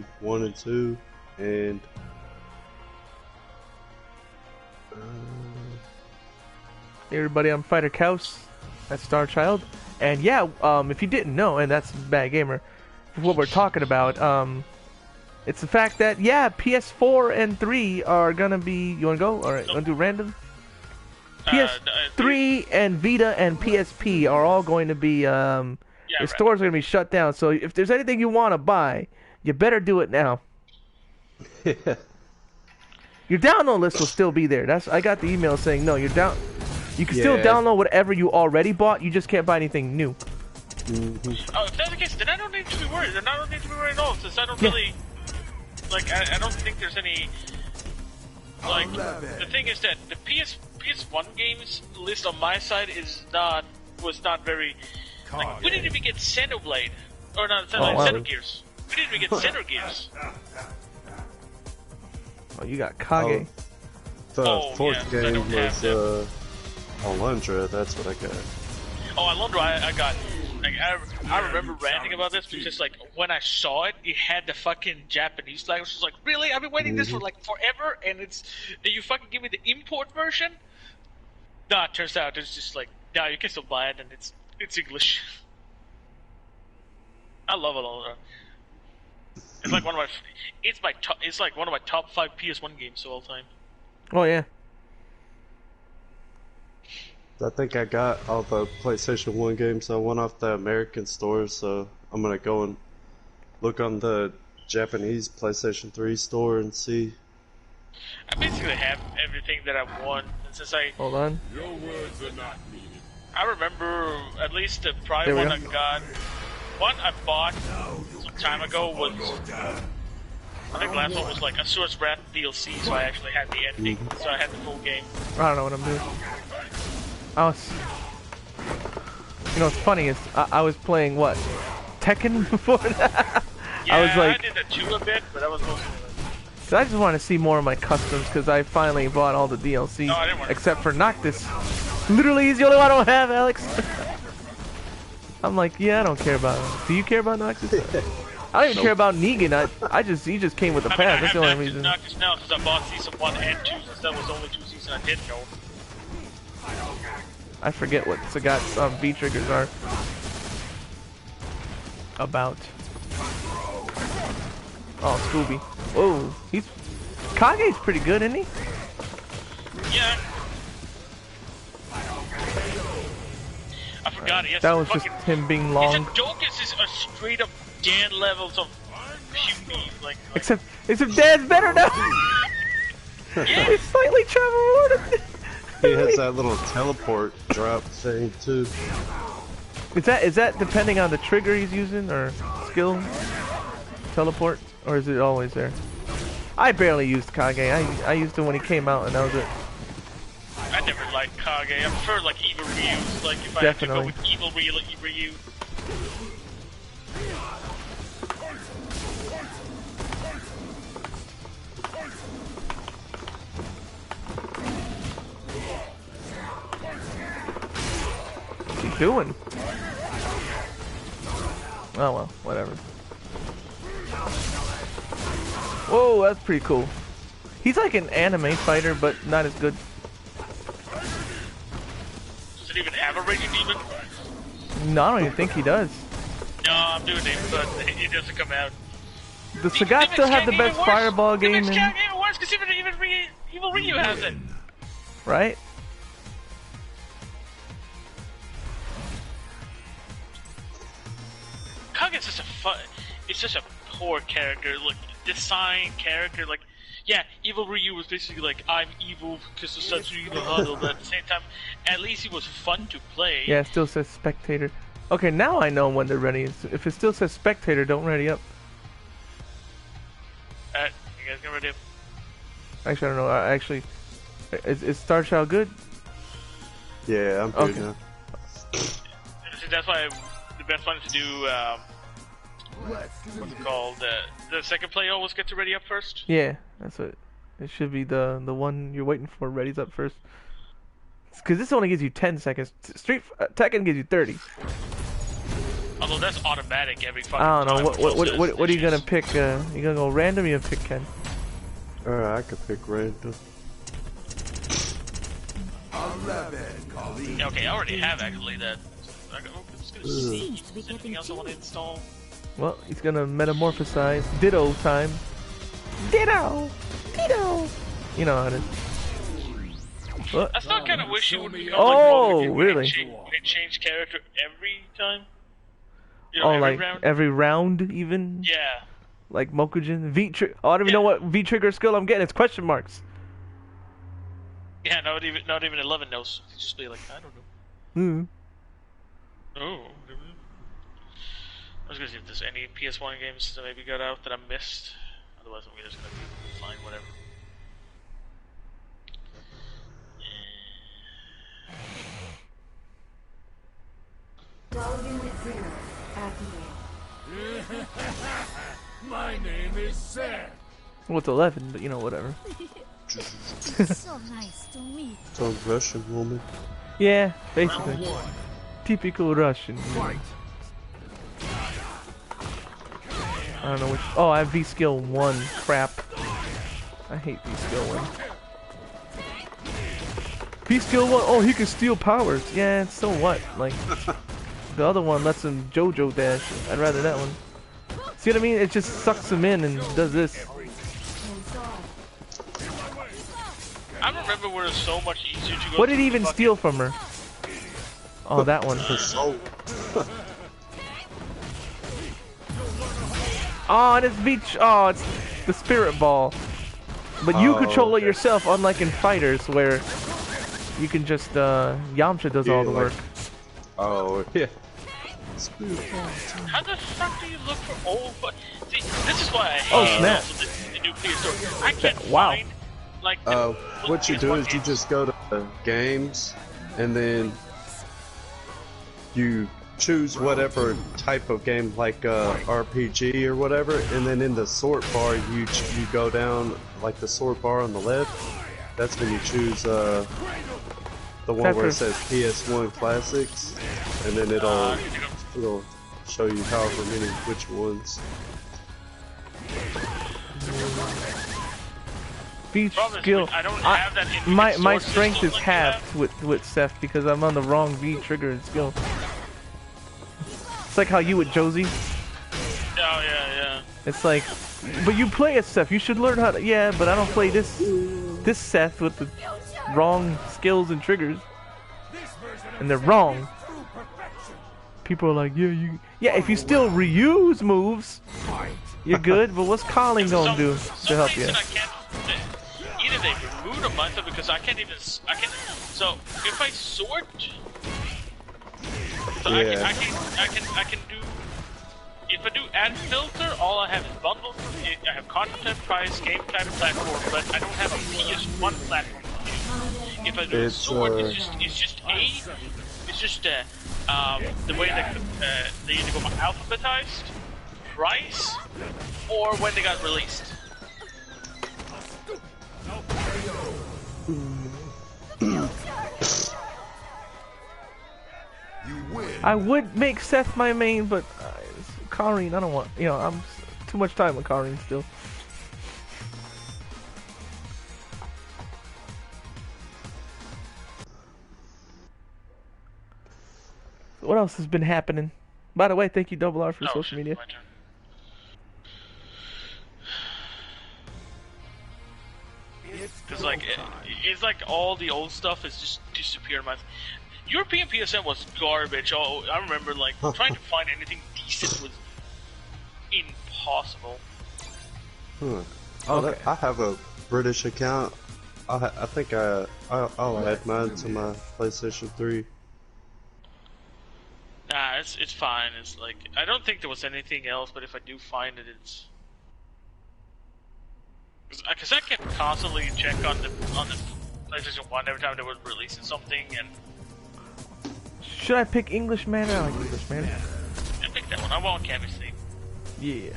SFV 1 and 2, and Hey everybody, I'm Fighter Kaus. That's Star Child. And yeah, if you didn't know, and that's Bad Gamer, what we're talking about, it's the fact that, yeah, PS4 and 3 are gonna be... You wanna go? Alright, wanna do random? PS3 and Vita and PSP are all going to be, the stores are gonna be shut down. So if there's anything you wanna buy, you better do it now. Your download list will still be there. I got the email saying, no, you're down... You can still download whatever you already bought, you just can't buy anything new. Oh, if that's the case, then I don't need to be worried. Then I don't need to be worried at all, since I don't really... Like, I don't think there's any... Like, the thing is that the PS1 games list on my side was not very... Like, we didn't even get Xenoblade. Or not, Xenogears. We didn't even get Xenogears. Oh, you got Kage. The fourth game was Alundra, that's what I got. Oh, Alundra, I got. Like, I remember ranting about this because, like, when I saw it, it had the fucking Japanese flag. I was just like, really? I've been waiting this for, like, forever, and you fucking give me the import version? Nah, it turns out it's just like, nah, you can still buy it, and it's English. I love Alundra. It's like one of my, it's like one of my top 5 PS1 games of all time. Oh yeah. I think I got all the PlayStation 1 games. I went off the American store, so I'm gonna go and look on the Japanese PlayStation 3 store and see. I basically have everything that I want, and since I... Hold on. Your words are not needed. I remember at least the prior one I got. One I bought some time ago was... I think the last one was like a Source Wrath DLC, so I actually had the ending, so I had the full game. I don't know what I'm doing. You know what's funny is I was playing what? Tekken before that? Yeah, I was like... I did that too a bit, but that was mostly... So I just want to see more of my customs because I finally bought all the DLC except for Noctis. Literally, he's the only one I don't have, Alex. I'm like, yeah, I don't care about him. Do you care about Noctis? I don't even care about Negan. He just came with the pass. That's the only reason. Noctis now since I bought season 1 and 2, since that was the only 2 seasons I didn't know. I forget what Sagat's V triggers are about. Oh, Scooby. Whoa, Kage's pretty good, isn't he? Yeah. I forgot it. That was just him being long. Dokus is a straight up Dan levels of puny, like. Except Dan's better now. Yeah. He's slightly travel. He has that little teleport drop thing too. Is that depending on the trigger he's using or skill? Teleport, or is it always there? I barely used Kage. I used it when he came out, and that was it. I never liked Kage. I prefer like evil Ryu. Like if I had to go with evil Ryu. What's he doing? Oh well, whatever. Whoa, that's pretty cool. He's like an anime fighter, but not as good. Does it even have a Raging Demon? No, I don't even think he does. No, I'm doing it, but it doesn't come out. The Sagat still have the best fireball game in. The Sagat even worse, because even Evil Ryu has it. Right? Kage's just it's just a poor character, like, design character, like, yeah, Evil Ryu was basically like, I'm evil because of such evil huddle, but at the same time, at least he was fun to play. Yeah, it still says spectator. Okay, now I know when they're ready. If it still says spectator, don't ready up. You guys get ready up? Actually, I don't know. Actually, is Star Child good? Yeah, I'm good now. That's why the best one is to do, what's it called? The second player always gets to ready up first? Yeah, that's what. It should be the one you're waiting for readies up first. Because this only gives you 10 seconds. Tekken gives you 30. Although that's automatic every fucking I don't know. time. What are you gonna pick? You gonna go random? Or you gonna pick Ken? Alright, I could pick random. 11, Yeah, okay, I already have actually that. I'm just gonna see. Is there anything else I want to install? Well, he's gonna metamorphosize. Ditto time. Ditto. Ditto. You know how it is. What? I still kind of wish you would become Oh, like really? Change character every time. You Oh, every like round? every round, even? Yeah. Like Mokujin? Oh, I don't even know what V-trigger skill I'm getting. It's question marks. Yeah, not even 11 knows. It's just be like, I don't know. Hmm. Oh. I was gonna see if there's any PS1 games that maybe got out that I missed. Otherwise, I'm just gonna be fine, whatever. My name is Seth. Well, it's 11, but you know, whatever. So nice to meet. Some Russian woman. Yeah, basically. Typical Russian. Fight. I don't know which. Oh, I have V skill 1. Crap. I hate V skill 1. V skill 1. Oh, he can steal powers. Yeah, so what? Like, the other one lets him JoJo dash. I'd rather that one. See what I mean? It just sucks him in and does this. I remember where it's so much easier to go. What did he even steal from her? Oh, that one. Her soul. Oh, and it's beach. Oh, it's the spirit ball. But you control it yourself, unlike in fighters where you can just Yamcha does all the work. Oh yeah. How the fuck do you look for old? See, this is why I hate Oh, snap. the new PS4. I can't Wow. find like. What you do is you PS1 just go to games, and then you choose whatever type of game, like RPG or whatever, and then in the sort bar you go down, like the sort bar on the left. That's when you choose the one where it says PS1 Classics, and then it'll show you however many which ones. Beach Problem is, skill. I don't have that in My sword strength system is like halved with Seth because I'm on the wrong V trigger and skill. It's like how you with Josie. Oh yeah. It's like, but you play as Seth. You should learn how to. Yeah, but I don't play this Seth with the wrong skills and triggers, and they're wrong. People are like, yeah. If you still reuse moves, you're good. But what's Colin gonna do to help you? I can't, either they remove them myself because I can't. So if I sort, so Yeah. I can do. If I do add filter, all I have is bundle. I have content, price, game type, platform, but I don't have a PS1 platform. If I do sort, it's just the way that they either go alphabetized, price, or when they got released. I would make Seth my main, but Karine, I don't want. I'm too much time with Karine still. What else has been happening? By the way, thank you, Double R, for social media. My turn. Because like it's like all the old stuff is just disappeared. My European PSN was garbage. Oh, I remember like trying to find anything decent was impossible. Oh, Okay. I have a British account. I think I'll add mine to my PlayStation 3. Nah, it's fine. It's like I don't think there was anything else, but if I do find it, it's because I kept constantly check on the PlayStation 1 every time they were releasing something, and Should I pick English Manor? I like English Manor. I picked that one. I want Canvas Theme. Yeah.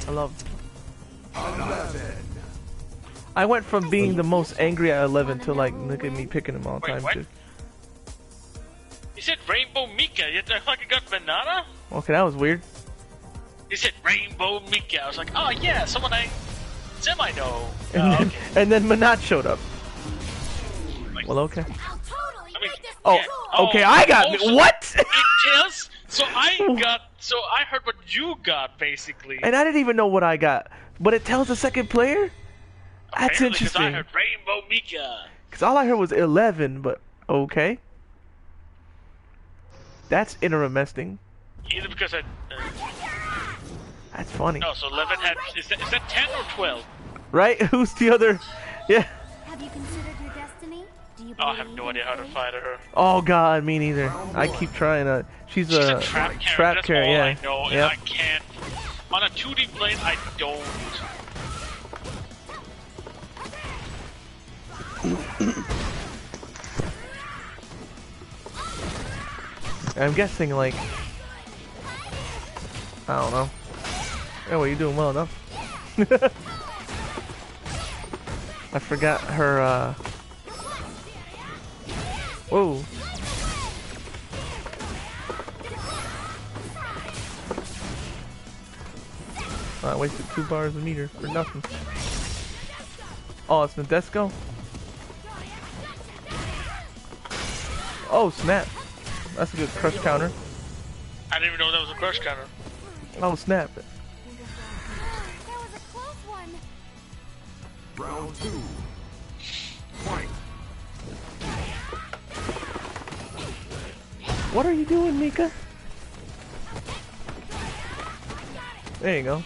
I love. 11, I went from being the most angry at 11 to like, look at me picking him all the Wait, time what? too. You said Rainbow Rainbow Mika, yet I fucking got banana? Okay, that was weird. He said Rainbow Mika. I was like, oh yeah, someone I semi-know. And then Manat showed up. Like, well, okay. I'll totally I mean, make this Oh, yeah. okay, I got also, what? It tells. So I heard what you got basically. And I didn't even know what I got, but it tells the second player. That's Apparently, 'cause interesting. I heard Rainbow Mika. Because all I heard was 11, but okay. That's interesting. Either because I. That's funny. No, so 11 had. Is that 10 or 12? Right? Who's the other? Yeah. Have you considered your destiny? Do you Oh, I have believe no in idea how to fate? fight her. Oh God, me neither. I keep trying. She's a trap carrier. That's carrier, all yeah. I know, and Yep. I can't. On a 2D plane, I don't. I'm guessing like I don't know. Oh, well, you're doing well enough. I forgot her. Whoa. I wasted 2 bars of meter for nothing. Oh, it's Nadesco? Oh, snap. That's a good crush counter. I didn't even know that was a crush counter. Oh, snap. That was a close one. Round 2. Fight. What are you doing, Mika? There you go.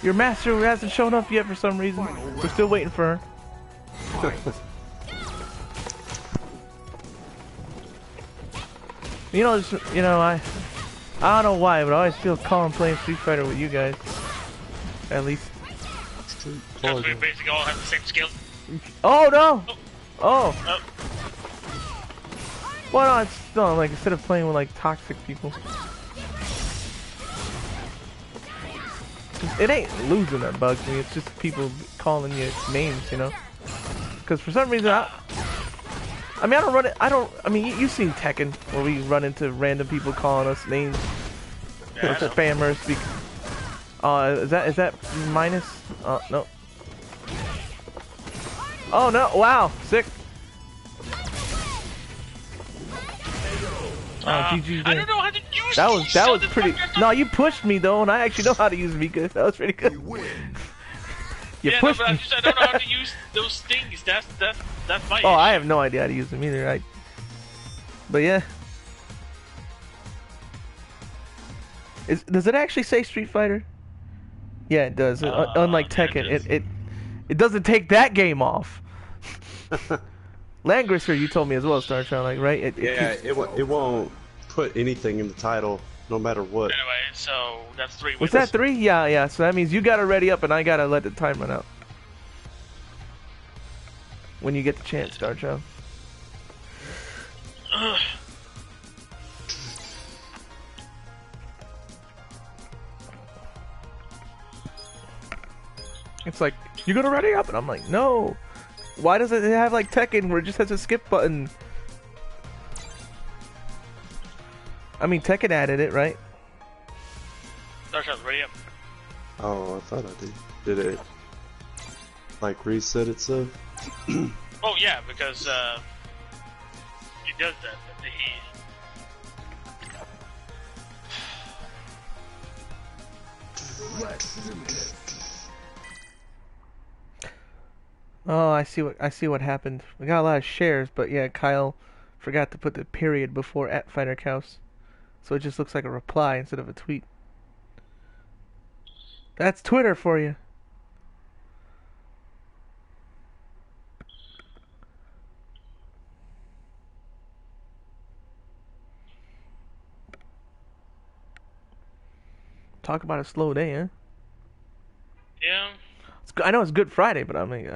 Your master hasn't shown up yet for some reason. We're still waiting for her. You know, I don't know why, but I always feel calm playing Street Fighter with you guys. At least. Because we basically all have the same skill. Oh no! Oh. Oh. Well, no, it's no, like instead of playing with like toxic people. It ain't losing that bugs me, it's just people calling you names, you know? Because for some reason, I mean, I mean, you've seen Tekken, where we run into random people calling us names. Yeah, or spammers. Is that minus? No. Oh no, wow, sick. GG. I don't know how to use that was these pretty. No, you pushed me though, and I actually know how to use Mika. That was pretty good. You pushed me. I don't know how to use those things. That's my issue. I have no idea how to use them either. But yeah. Does it actually say Street Fighter? Yeah, it does. Unlike Tekken, it doesn't take that game off. Langrisser, you told me as well, Star Child, like, right? It won't put anything in the title, no matter what. Anyway, so that's 3 wins. Was that 3? Yeah. So that means you gotta ready up, and I gotta let the time run out. When you get the chance, Star Child. It's like, you gotta ready up, and I'm like, no. Why does it have like Tekken where it just has a skip button? I mean, Tekken added it, right? Starshot's ready up. Oh, I thought I did. Did it, like, reset itself? Oh, yeah, because, he does that. Oh, I see what happened. We got a lot of shares, but yeah, Kyle forgot to put the period before @FighterCows, so it just looks like a reply instead of a tweet. That's Twitter for you. Talk about a slow day, huh? Yeah. I know it's Good Friday, but I mean,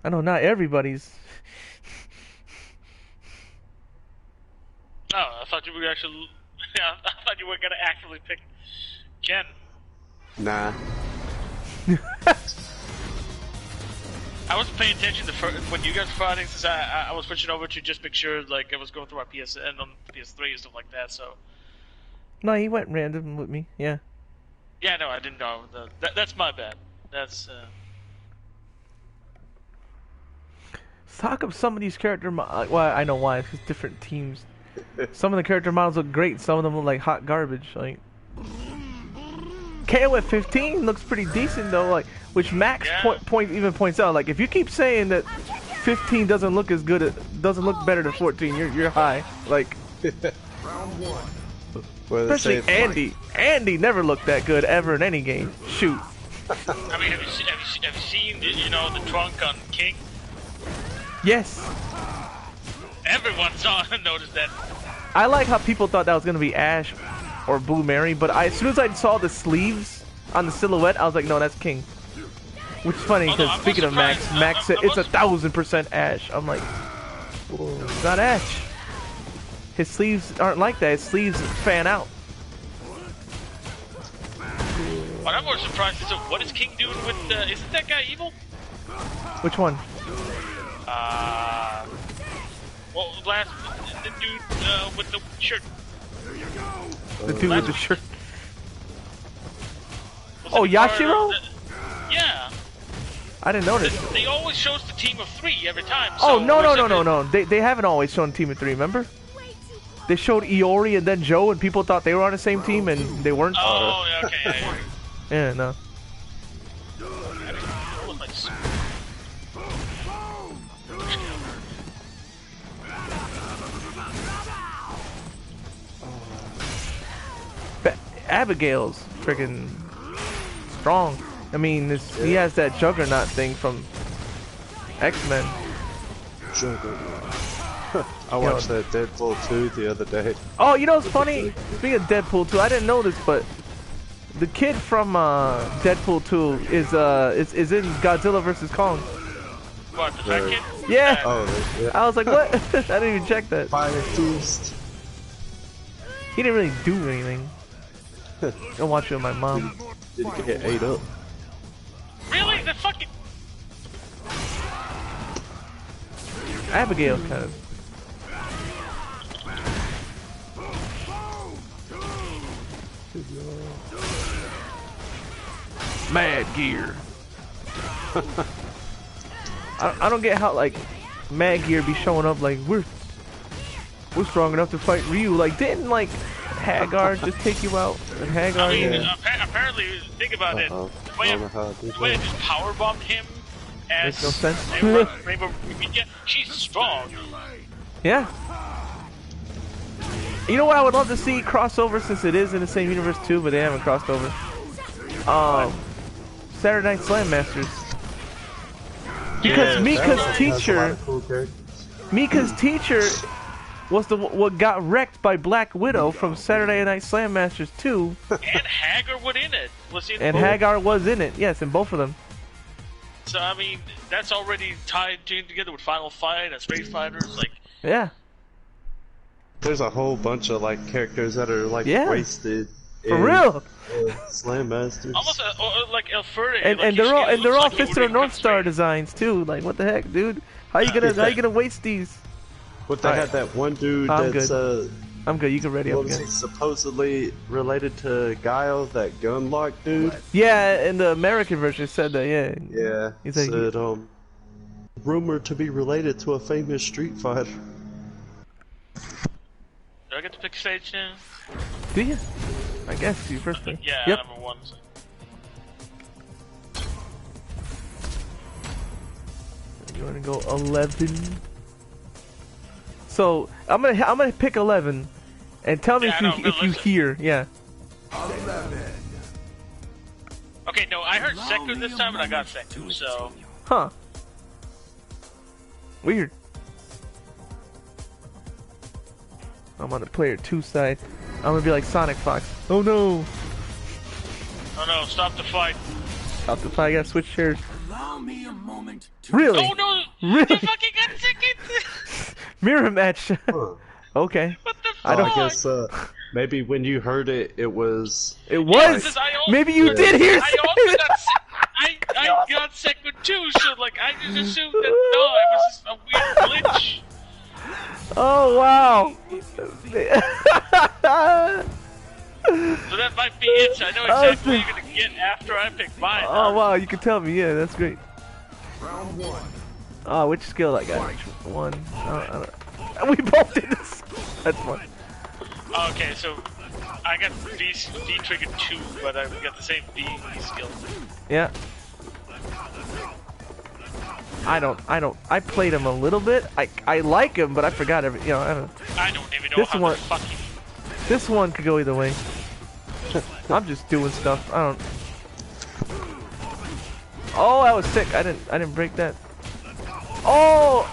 I know not everybody's. Oh, I thought you were actually. Yeah, I thought you were gonna actively pick Ken. Nah. I wasn't paying attention to when you guys were fighting, since I was switching over to just make sure like I was going through my PSN on PS3 and stuff like that. So. No, he went random with me. Yeah. Yeah, no, I didn't know. That's my bad. That's. Talk of some of these character well, I know why. It's just different teams. Some of the character models look great. Some of them look like hot garbage. Like KO at 15 looks pretty decent though. Like which Max even points out. Like if you keep saying that 15 doesn't look as good, it doesn't look better than 14. You're high. Like Round 1. especially Andy. Andy never looked that good ever in any game. Shoot. I mean, have you seen the trunk on King? Yes. Everyone noticed that. I like how people thought that was gonna be Ash or Blue Mary, but as soon as I saw the sleeves on the silhouette, I was like, no, that's King. Which is funny because speaking of Max said it's 1000% Ash. I'm like, it's not Ash. His sleeves aren't like that. His sleeves fan out. What I'm more surprised is what is King doing with? Isn't that guy evil? Which one? Well, the dude with the shirt. The dude with the shirt. Oh, Yashiro? Yeah. I didn't notice. They always shows the team of 3 every time. Oh, So no. They haven't always shown team of 3, remember? They showed Iori and then Joe, and people thought they were on the same team, and they weren't. Oh, okay. Yeah, no. Abigail's freaking strong. I mean, he has that Juggernaut thing from X-Men. I watched that Deadpool 2 the other day. Oh, you know what's funny? Speaking of Deadpool 2, I didn't know this, but the kid from Deadpool 2 is in Godzilla vs. Kong. What, the fat kid? Yeah. Oh, yeah. I was like, what? I didn't even check that. Fire Feast. He didn't really do anything. I'll watch it with my mom. Didn't get 8 up. Really? The fucking... Abigail kind of. Mad Gear. I don't get how like Mad Gear be showing up like we're strong enough to fight Ryu. Like didn't like Hagar just take you out? And Hagar, I mean, apparently, think about it. The way it just powerbombed him as makes no sense. Rainbow, she's strong. Yeah. You know what I would love to see crossover since it is in the same universe too, but they haven't crossed over. Saturday Night Slam Masters. Because Mika's teacher was what got wrecked by Black Widow from Saturday Night Slam Masters 2. And Hagar was in it. Hagar was in it, yes, in both of them. So I mean, that's already tied together with Final Fight and Space Fighters, like. Yeah. There's a whole bunch of like characters that are like wasted. For real. Slam Masters. Almost like El Ferde. And they're all Fist of the North Star designs too. Like what the heck, dude? How you gonna waste these? But they had that one dude that's I'm good. You can ready up again. Supposedly related to Guile, that gunlock dude. Yeah, in the American version it said that. Yeah. Yeah. He said rumored to be related to a famous Street Fighter. Do I get to pick stage now? Do you? I guess you first pick. Yeah, yep. number 1. You wanna go 11? So I'm gonna pick 11, and tell me if you hear. Yeah. 11. Okay, no, I heard Seku this time, and I got Seku, so. Huh. Weird. I'm on the player 2 side. I'm gonna be like Sonic Fox. Oh no! Oh no! Stop the fight! Out the pie, I gotta switch chairs. Allow me a moment to Really? Oh no! Really? You fucking got tickets! Mirror match. Okay. What the I fuck? don't- I guess maybe when you heard it, it was. It Yeah, was. because I also- Maybe you did hear. I also got sick. I got second too, so like I just assumed that no, it was just a weird glitch. Oh wow. So that might be it. So I know exactly what you're gonna get after I pick mine. Oh wow, you can tell me. Yeah, that's great. round one. Oh, which skill I got? One. We both did this. That's fun. Okay, so I got V trigger 2, but I got the same V skill. Yeah. I played him a little bit. I like him, but I forgot I don't. I don't even know This how one- the fucking. This one could go either way. I'm just doing stuff. I don't. Oh, that was sick. I didn't break that. Oh,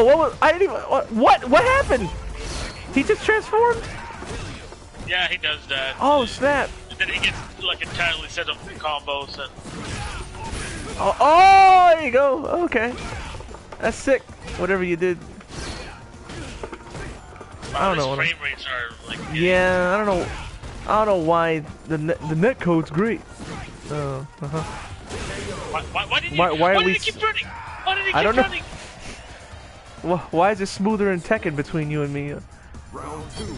what was? I didn't even. What happened? He just transformed? Yeah, he does that. Oh snap! And then he gets like entirely set up combos and. Oh, there you go. Okay, that's sick. Whatever you did. I don't know. Frame rates are like. Yeah, I don't know why the net code's great. Why did Why are he we keep running? Why did he I keep don't know. running? Why is it smoother in Tekken between you and me? Round two.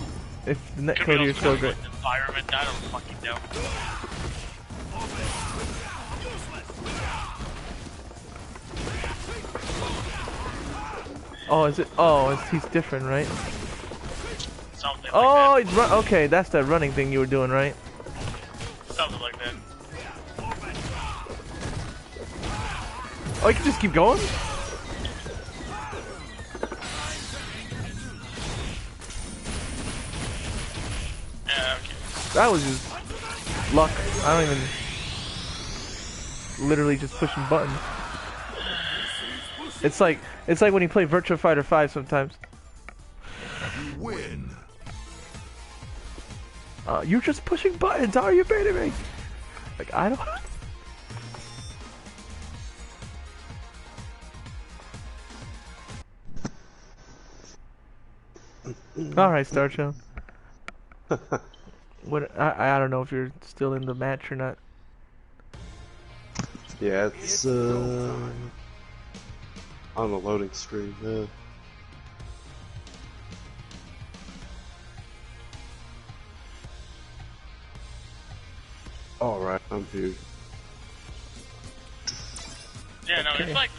If the net Could be code is also so great. environment. I don't fucking know. Oh, is it? Oh, he's different, right? Something Oh, like he's okay, that's that running thing you were doing, right? that. Something like that. Oh, you can just keep going? Yeah, okay. That was just luck. I don't even... Literally just pushing buttons. It's like when you play Virtua Fighter 5 sometimes. You win. You're just pushing buttons. How are you beating me? Like, I don't... Alright, Star Child. What? I don't know if you're still in the match or not. Yeah, it's on a loading screen. Yeah. All right, I'm here. Yeah, no, Okay. it's like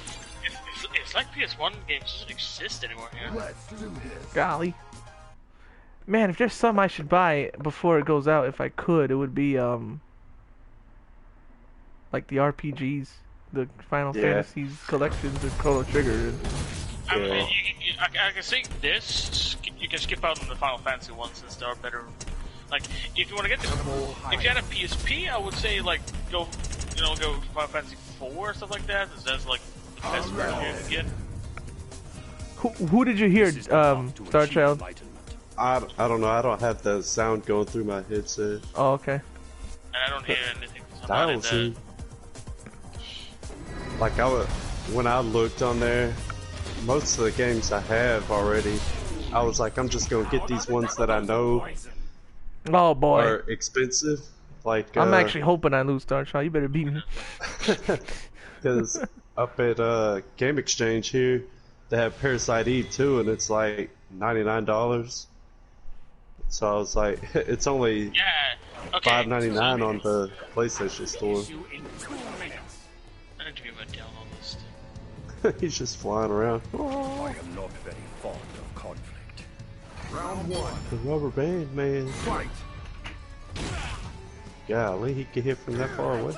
it's like PS1 games doesn't exist anymore here. Let's do this. Golly. Man, if there's some I should buy before it goes out, if I could, it would be like the RPGs, the Final Yeah. Fantasies collections of Chrono Trigger. I mean, Yeah. I can say this. You can skip out on the Final Fantasy ones since they are better. Like, if you want to get the, if you had a PSP, I would say like go Final Fantasy 4 or stuff like that. That's like the best version you can get. Who did you hear, Star Child? I don't know. I don't have the sound going through my headset. Oh, okay. And I don't hear anything about it. Dials. Like when I looked on there, most of the games I have already, I was like, I'm just gonna get these ones that I know Oh boy. are expensive. Like I'm actually hoping I lose, Star Child. You better beat me. because up at Game Exchange here, they have Parasite Eve too, and it's like $99. So I was like, it's only Yeah. Okay. $5.99 on the PlayStation Store. I need to get my download list. He's just flying around. I am not very fond of conflict. Round one. The rubber band man. Fight. Golly, he can hit from that far away.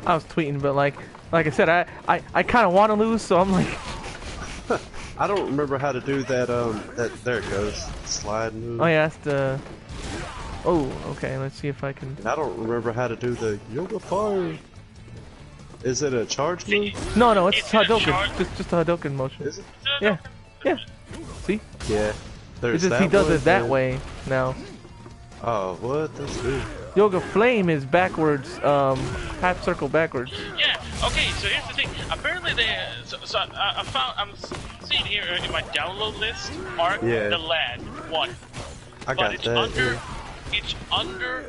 I was tweeting, but like I said, I kind of want to lose, so I'm like, I don't remember how to do that. There it goes. Slide move. oh yeah, that's the. Oh, okay. Let's see if I can. I don't remember how to do the yoga fire. Is it a charge move? No, it's It's a Hadouken. charge. Just a Hadouken motion. Is it? Yeah, yeah. See, Yeah. it's There's just that he does one, it that and- way now. Oh, what? That's good. Yoga Flame is backwards, half circle backwards. Yeah. Okay. So here's the thing. Apparently, I'm seeing here in my download list, Arc the Lad 1. I got it's that. under. It's under.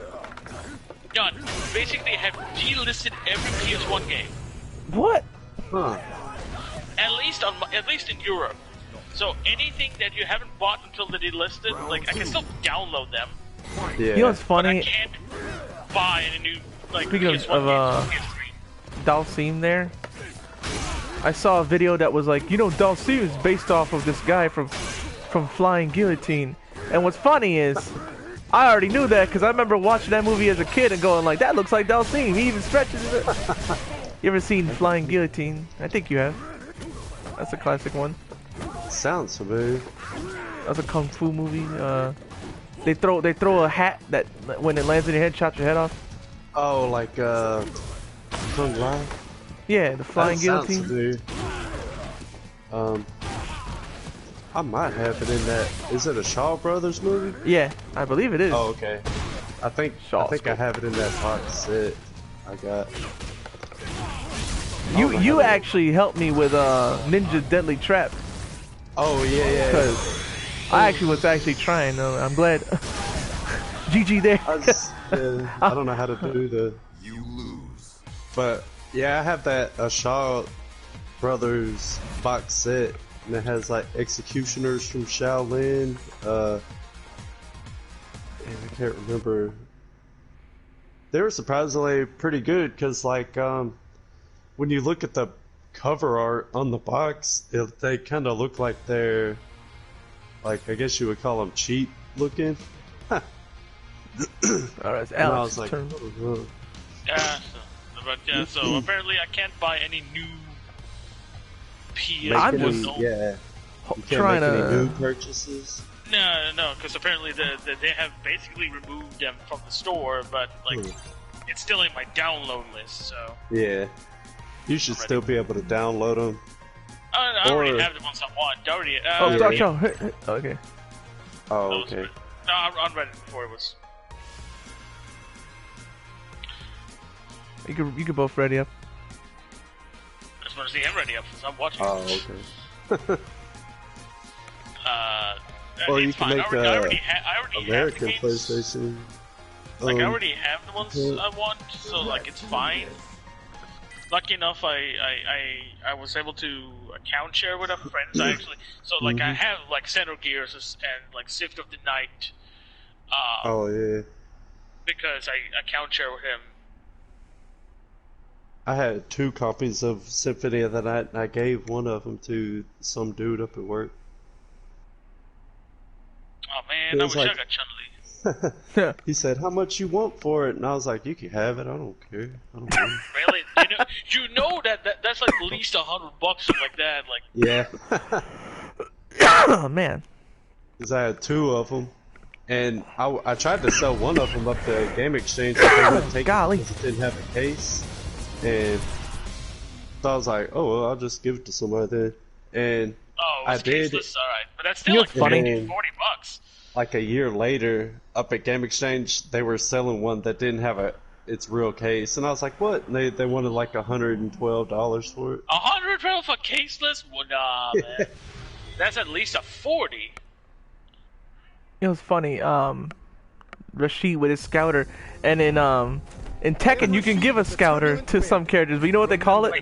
Done. Basically, have delisted every PS1 game. What? Huh. At least in Europe. So anything that you haven't bought until they delisted, like I can still download them. Yeah. You know what's But I funny? can't buy any new like Speaking PS1 games, PS3. Dalsim there. I saw a video that was like, you know, Dalsim is based off of this guy from Flying Guillotine. And what's funny is, I already knew that because I remember watching that movie as a kid and going like, that looks like Dalsim. He even stretches it. You ever seen Flying Guillotine? I think you have. That's a classic one. Sounds familiar. That's a kung fu movie. They throw a hat that when it lands in your head, chops your head off. Oh, like Kung Lao? Yeah, the Flying That sounds Guillotine. familiar. I might have it in that. Is it a Shaw Brothers movie? Yeah, I believe it is. Oh, okay. I think I have it in that box set I got. You actually helped me with Ninja Deadly Trap. Oh yeah. Because I actually was trying. I'm glad. GG there. I don't know how to do the. You lose. But yeah, I have that Shaw Brothers box set, and it has like executioners from Shaolin. And I can't remember. They were surprisingly pretty good because, like, when you look at the cover art on the box, they kind of look like they're, like, I guess you would call them cheap looking. Alright, it's And I Alex's was like, turn. oh, So apparently I can't buy any new I'm PS1. just- yeah. You can't trying make any to- new purchases. No, because apparently they have basically removed them from the store, but like it's still in my download list. So Yeah. You should still be able to download them. I already have the ones I want. I already. Oh, start yeah. show. Okay. Oh, okay. No, I read it before it was. You can both ready up. I just want to see him ready up since I'm watching. Oh, okay. Or you it's can fine. make I already American have the games. PlayStation. Like I already have the ones I want, so like it's fine. Lucky enough, I was able to account share with our friends actually. So like I have like Xeno Gears and like Sift of the Night. Oh yeah. Because I account share with him. I had 2 copies of Symphony of the Night, and I gave one of them to some dude up at work. Oh man, It I was wish like- I got Chun-Li. He said, "How much you want for it?" And I was like, "You can have it. I don't care. I don't care." Really? You know that's like at least $100 something like that. Like Yeah. Oh man. Because I had 2 of them, and I tried to sell one of them up to Game Exchange, but they wouldn't take Golly. it because it didn't have a case. And so I was like, "Oh well, I'll just give it to somebody then." And oh, I it's did. caseless, alright, but that's still You know like what's funny? $40. Like a year later, up at Game Exchange, they were selling one that didn't have its real case, and I was like, "What?" And they wanted like $112 for it. $100 for caseless? Well, nah, man. That's at least a 40. It was funny. Rashid with his scouter, and in Tekken you can give a scouter to some characters, but you know what they call it?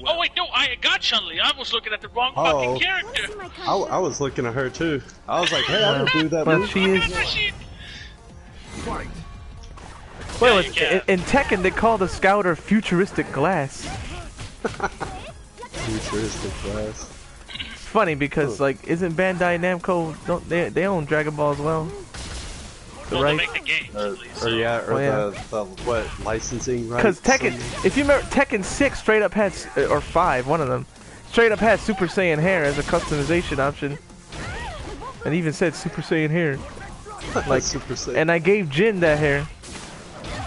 Oh wait, no, I got Chun-Li. I was looking at the wrong Oh. fucking character. I was looking at her too. I was like, "Hey, I didn't do that But move." she I is. got Rashid. Wait, you can. in Tekken they call the scouter futuristic glass. Futuristic class. It's funny because like, isn't Bandai Namco don't they own Dragon Ball as well? Well, Right. to make the games, at least. Or yeah, or Oh, yeah. the what licensing rights? Because Tekken, if you remember, Tekken 6 straight up had, or 5, one of them, straight up had Super Saiyan hair as a customization option. And even said Super Saiyan hair. Like, Super Saiyan. and I gave Jin that hair.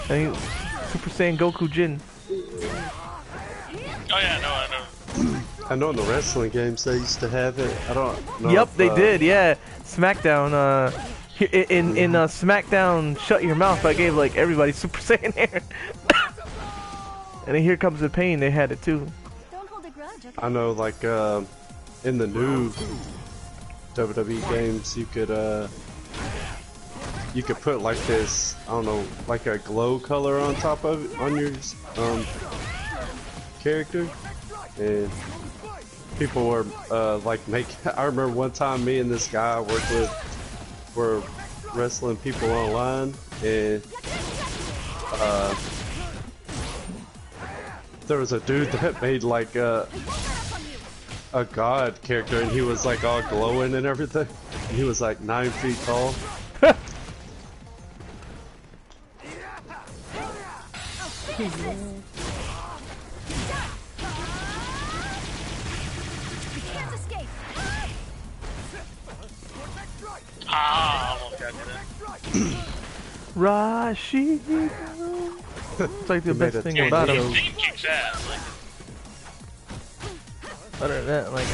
And he, Super Saiyan Goku Jin. Oh yeah, no, I know. I know in the wrestling games they used to have it. I don't know. Yep, if, they did, yeah. SmackDown, In SmackDown, Shut Your Mouth, I gave like everybody Super Saiyan hair. And then Here Comes the Pain, they had it too. Don't hold a grudge, okay? I know, like in the new WWE games, you could put like this, I don't know, like a glow color on top of it, on your character, and people were like I remember one time me and this guy I worked with were wrestling people online, and there was a dude that made like a god character, and he was like all glowing and everything. And he was like 9 feet tall. Almost got that. Rashi. It's like the best thing about him. His team kicks ass. Like, other than that, like.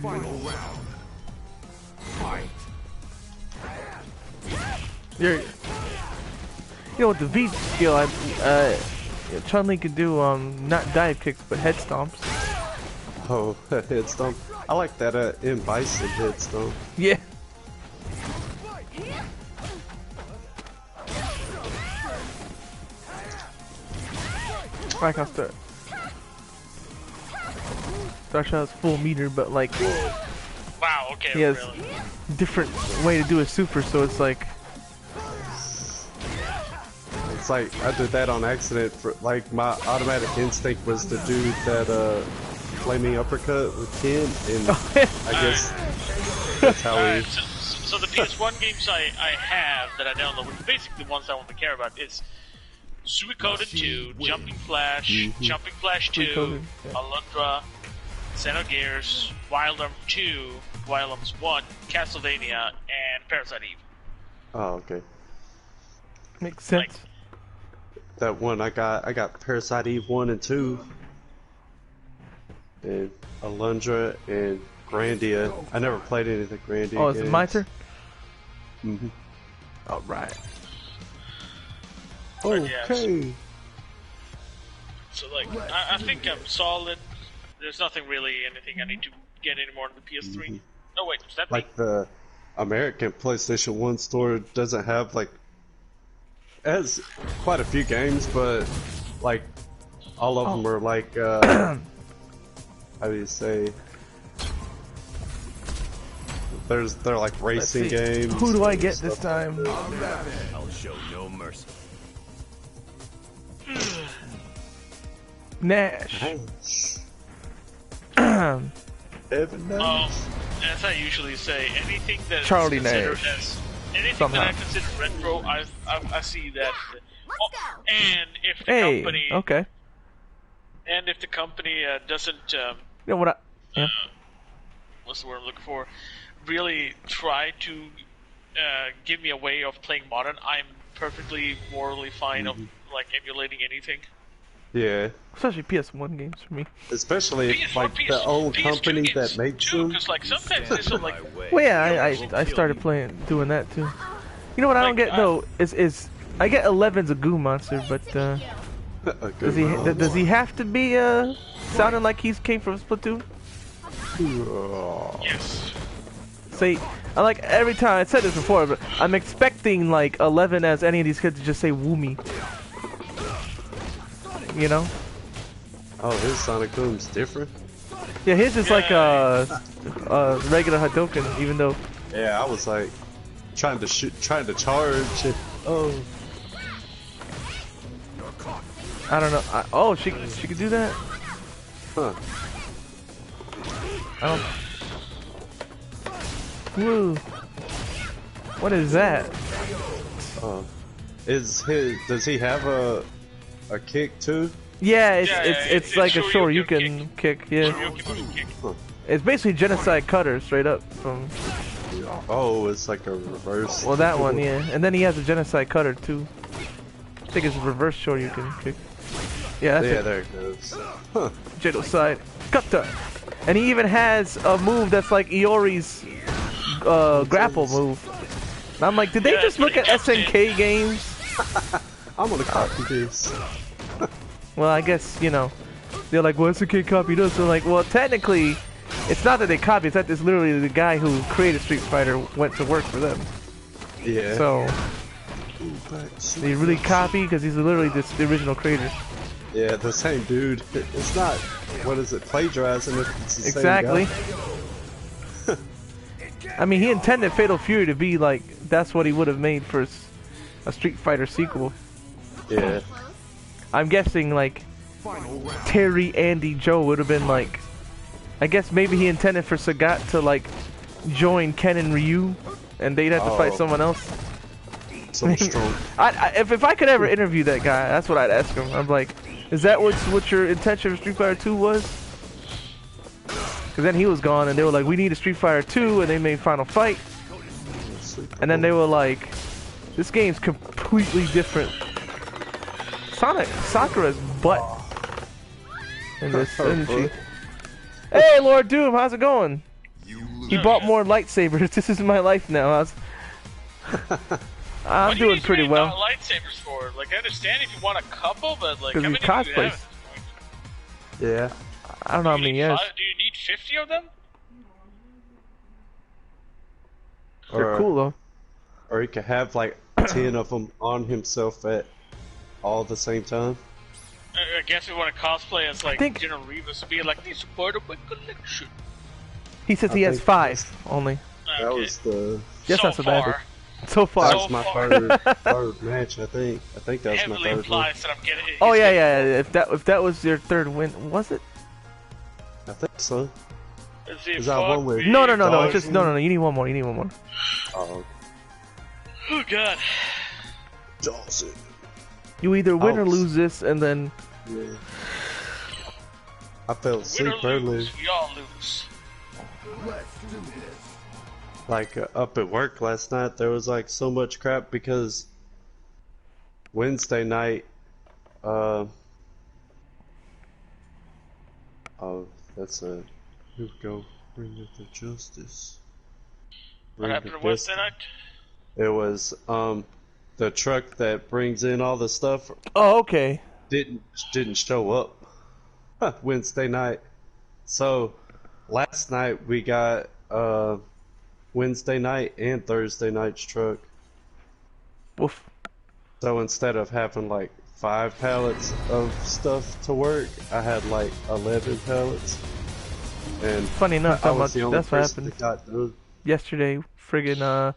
Final round. Fight. You know, with the V skill, Chun-Li could do not dive kicks but head stomps. Oh, head stomp. I like that in Bison head stomp. Yeah. Like I'll start Shot's full meter, but like wow, okay, he has really? different way to do a super, so it's like I did that on accident. For like my automatic instinct was to do that flaming uppercut with Ken, and I guess that's how we. So the PS1 games I have that I download, which are basically the ones I want to care about, is Suikoden 2, Jumping Flash, Jumping Flash 2, Alundra, Xenogears, Wild Arms 2, Wild Arms 1, Castlevania, and Parasite Eve. Oh, okay. Makes sense. Like, that one I got Parasite Eve 1 and 2, and Alundra and Grandia. I never played any of the Grandia Oh, is games. it my turn? Mm-hmm. Alright. Okay. So like, I think I'm solid. There's nothing really, anything I need to get anymore on the PS3. Oh wait, is that Like the American PlayStation 1 store doesn't have like, it has quite a few games, but like all of them are like how do you say, they're like racing games. Who do I get this time? I'll show no mercy. Nash. Evan Nash. as I usually say, anything that Charlie is considered Nash. as anything Somehow. that I consider retro, I see that. Oh, and if the Hey, company, okay. and if the company doesn't, You know what? what's the word I'm looking for? Really try to give me a way of playing modern, I'm perfectly morally fine of like emulating anything. Yeah. Especially PS1 games for me. Especially if, PS1, like the old PS2 company games that makes too, them. because like sometimes there's some like Well, yeah, I started doing that too. You know what I don't get though is I get 11's a goo monster, but does he have to be sounding like he's came from Splatoon? yes. Say, I like every time I said this before, but I'm expecting like 11 as any of these kids to just say Woomy. You know? Oh, his Sonic Boom's different. Yeah, his is like a regular Hadouken, even though. Yeah, I was like trying to charge. Oh. I don't know. Oh, she could do that. Huh. I don't. Woo. What is that? Does he have a kick too? Yeah, it's Yeah, it's like a Shoryuken Shoryuken kick. Yeah, Shoryuken kick. it's basically Genocide Cutter straight up from. Oh, it's like a reverse. Well, that one, yeah, and then he has a Genocide Cutter too. I think it's a reverse Shoryuken kick. Yeah, that's Yeah, it. there it goes. Huh. Genocide. Kata. And he even has a move that's like Iori's grapple move. And I'm like, did they just look at SNK games? I'm gonna copy this. Well, I guess, you know, they're like, well, SNK copied us. So like, well, technically, it's not that they copied, it's that it's literally the guy who created Street Fighter went to work for them. Yeah. So, they really copy because he's literally just the original creator. Yeah, the same dude. It's not, what is it, plagiarizing if it's the Exactly. same guy. I mean, he intended Fatal Fury to be like, that's what he would have made for a Street Fighter sequel. Yeah. I'm guessing like Terry, Andy, Joe would have been like, I guess maybe he intended for Sagat to like join Ken and Ryu, and they'd have to fight someone else. So strong. If I could ever interview that guy, that's what I'd ask him. I'm like, is that what your intention for Street Fighter 2 was? Because then he was gone, and they were like, we need a Street Fighter 2, and they made Final Fight. And then they were like, this game's completely different. Sakura's butt in this, isn't she? Hey, Lord Doom, how's it going? He bought more lightsabers. This is my life now. I'm doing pretty well. Lightsabers for? Like, I understand if you want a couple, but like, how Because many he do you cosplays. have? Yeah. I don't know how many he has. Do you need 50 of them? They're cool though. Or he could have like 10 of them on himself at all the same time. I guess we want to cosplay as like General Rivas, be like, this is part of my collection. He says he has 5 only. That was the... Yes, so that's what that far. is. So far. That was my third match, I think. I think that was Heavily my third one. implies that I'm getting it. Oh yeah, yeah. If that was your third win, was it? I think so. Is that one with... No. It's just no. You need one more. You need one more. Oh. Oh god. Dawson. You either win or lose this, and then. Yeah. I fell asleep earlier. Y'all lose. Like up at work last night, there was like so much crap because Wednesday night. Oh, that's a. Here we go. Bring it to justice. What happened on Wednesday night? It was the truck that brings in all the stuff. Oh, okay. Didn't show up Wednesday night. So last night we got Wednesday night and Thursday night's truck. Woof. So instead of having like 5 pallets of stuff to work, I had like 11 pallets. And funny enough, that's what happened that got those. Yesterday. Friggin'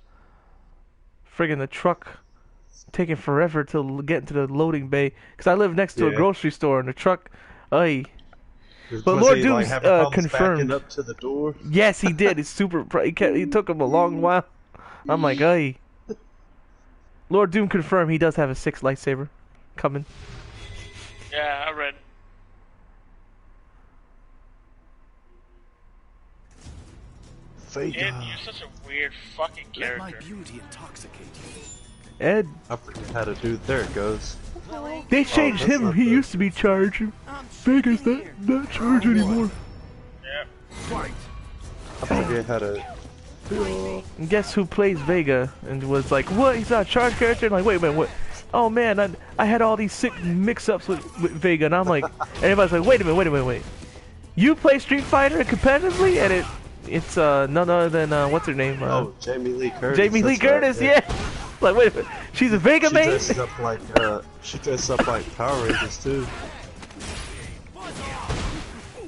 the truck taking forever to get into the loading bay because I live next to a grocery store and the truck, But Lord Doom's confirmed. Up to the door? Yes, he did. It's super. He took him a long while. I'm like, Lord Doom confirmed he does have a 6th lightsaber coming. Yeah, I read. Ed, you're such a weird fucking character. Let my beauty intoxicate you. Ed. I forget how to do. There it goes. They changed him. He used to be charged. Vega's not charged anymore. Yeah. Fight. I forget how to. And guess who plays Vega and was like, what? He's not a charged character? And like, wait a minute, what? Oh man, I had all these sick mix-ups with Vega, and I'm like, everybody's like, wait a minute. You play Street Fighter competitively, and it's none other than what's her name? Jamie Lee Curtis. Jamie Lee Curtis, yeah. Like, wait a minute, she's a Vega main? She dresses up like Power Rangers too.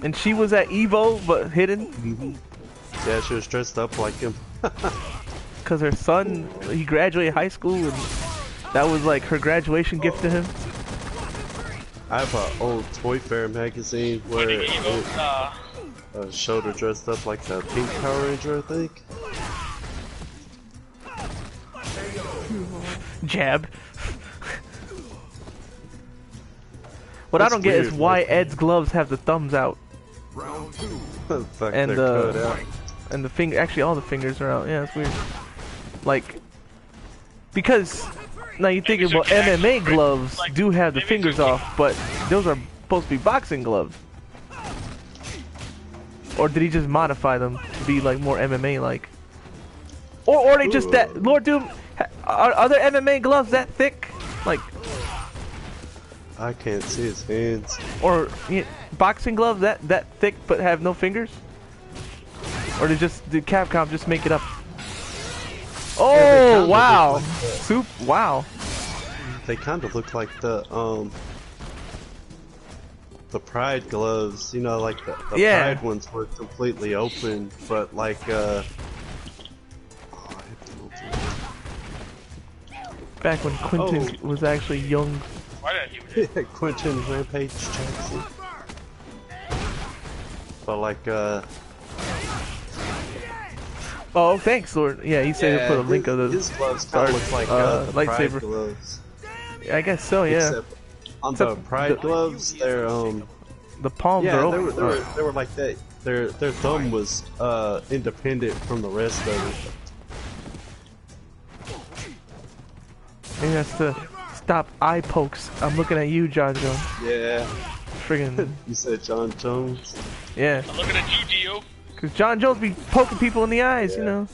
And she was at Evo, but hidden. Yeah, she was dressed up like him. Cause her son, he graduated high school, and that was like her graduation gift to him. I have an old Toy Fair magazine where it showed her dressed up like the pink Power Ranger, I think. Jab. What I don't get is why Ed's gloves have the thumbs out. And and the finger, actually all the fingers are out. Yeah, it's weird. Like, because Now you thinking about MMA gloves do have the fingers off, but those are supposed to be boxing gloves. Or did he just modify them to be like more MMA like? Or they just that Lord Doom are there MMA gloves that thick? Like I can't see his hands. Or boxing gloves that thick but have no fingers? Or did Capcom just make it up? Oh wow! Soup! Wow! They kind of look like the Pride gloves. You know, like the Pride ones were completely open, but like back when Quentin was actually young. Why did you? Quentin Rampage Jackson. But like Oh, thanks, Lord. Yeah, he said he'll put a link of those. His gloves kind of look like lightsaber Pride gloves. I guess so, yeah. Except on the Pride gloves, they're the palms are open. They were like that. Their thumb was independent from the rest of it. Maybe that's to stop eye pokes. I'm looking at you, John Jones. Yeah. Friggin'. You said John Jones? Yeah. I'm looking at you, Dio. Cause John Jones be poking people in the eyes, you know.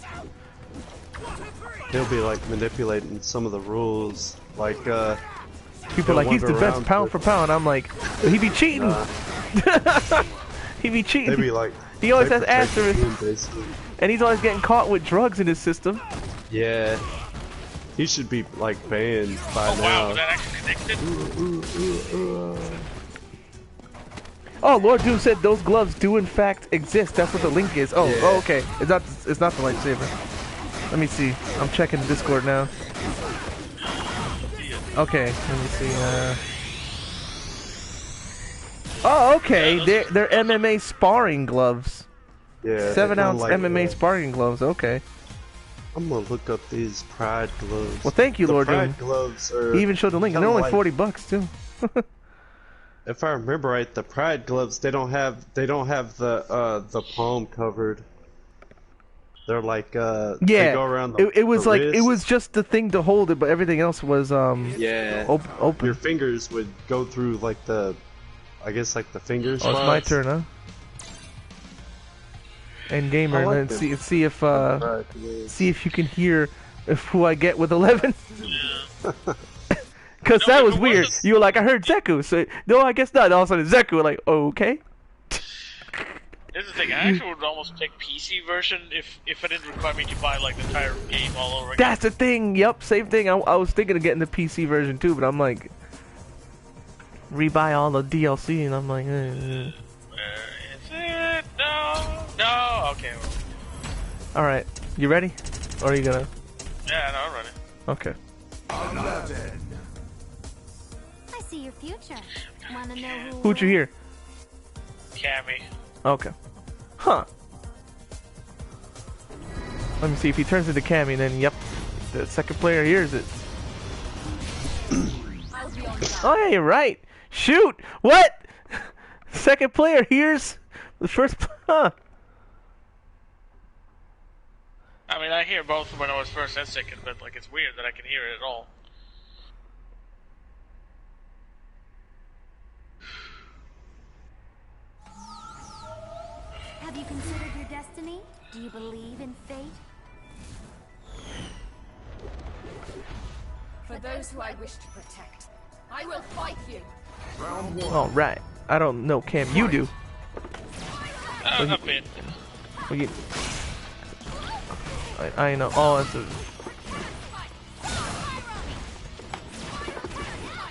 He'll be like manipulating some of the rules, like people are like he's the best pound for pound. I'm like, but he be cheating. He be cheating. They be like, he always has asterisks, and he's always getting caught with drugs in his system. Yeah, he should be like banned by now. Wow, was that actually connected? Oh, Lord Doom said those gloves do in fact exist. That's what the link is. Oh, oh, okay. It's not the lightsaber. Let me see. I'm checking Discord now. Okay, let me see. Oh, okay. They're MMA sparring gloves. Yeah. 7-ounce MMA sparring gloves. Okay. I'm gonna look up these Pride gloves. Well, thank you, Lord Doom. Pride gloves are. He even showed the link, and they're only $40 too. If I remember right, the Pride gloves they don't have the palm covered. They're like they go around it was the like wrist. it was just the thing to hold it, but everything else was yeah open. Your fingers would go through like I guess like the fingers. Oh, it's my turn, huh? And gamer, like and then see if you can hear who I get with 11. Cause that was weird. You were like, I heard Zeku. So no, I guess not. All of a sudden, Zeku. Like, oh, okay. This is the thing. I actually would almost take PC version if it didn't require me to buy like the entire game all over again. That's the thing. Yep, same thing. I was thinking of getting the PC version too, but I'm like, rebuy all the DLC, and I'm like, Where is it? No. Okay. All right, you ready? Or are you gonna? Yeah, no, I'm ready. Okay. 11. I see your future. Wanna know who? Who'd you hear? Cammy. Okay. Huh. Let me see if he turns into Cammy, then yep, the second player hears it. Oh yeah, you're right. Shoot! What? Second player hears the first. Huh. I mean, I hear both when I was first and second, but like it's weird that I can hear it at all. Have you considered your destiny? Do you believe in fate? For those who I wish to protect, I will fight you. Round 1. All right. I don't know, Cam. You do. A bit. Well, you... I know. Oh, it's a...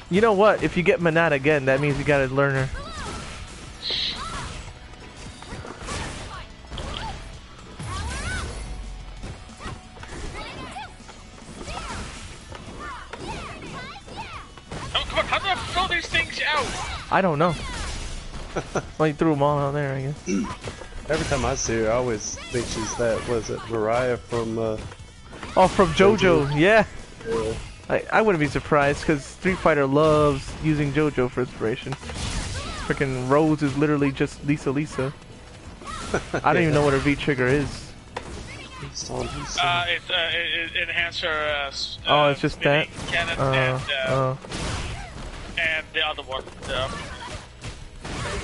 You know what? If you get Manat again, that means you gotta learn her. I don't know. Well, you threw them all out there, I guess. Every time I see her, I always think she's that. Was it Mariah from? Oh, from JoJo. Yeah. I wouldn't be surprised because Street Fighter loves using JoJo for inspiration. Freaking Rose is literally just Lisa. I don't even know what her V trigger is. It's enhance her. Oh, it's just that. Cannon and the other one.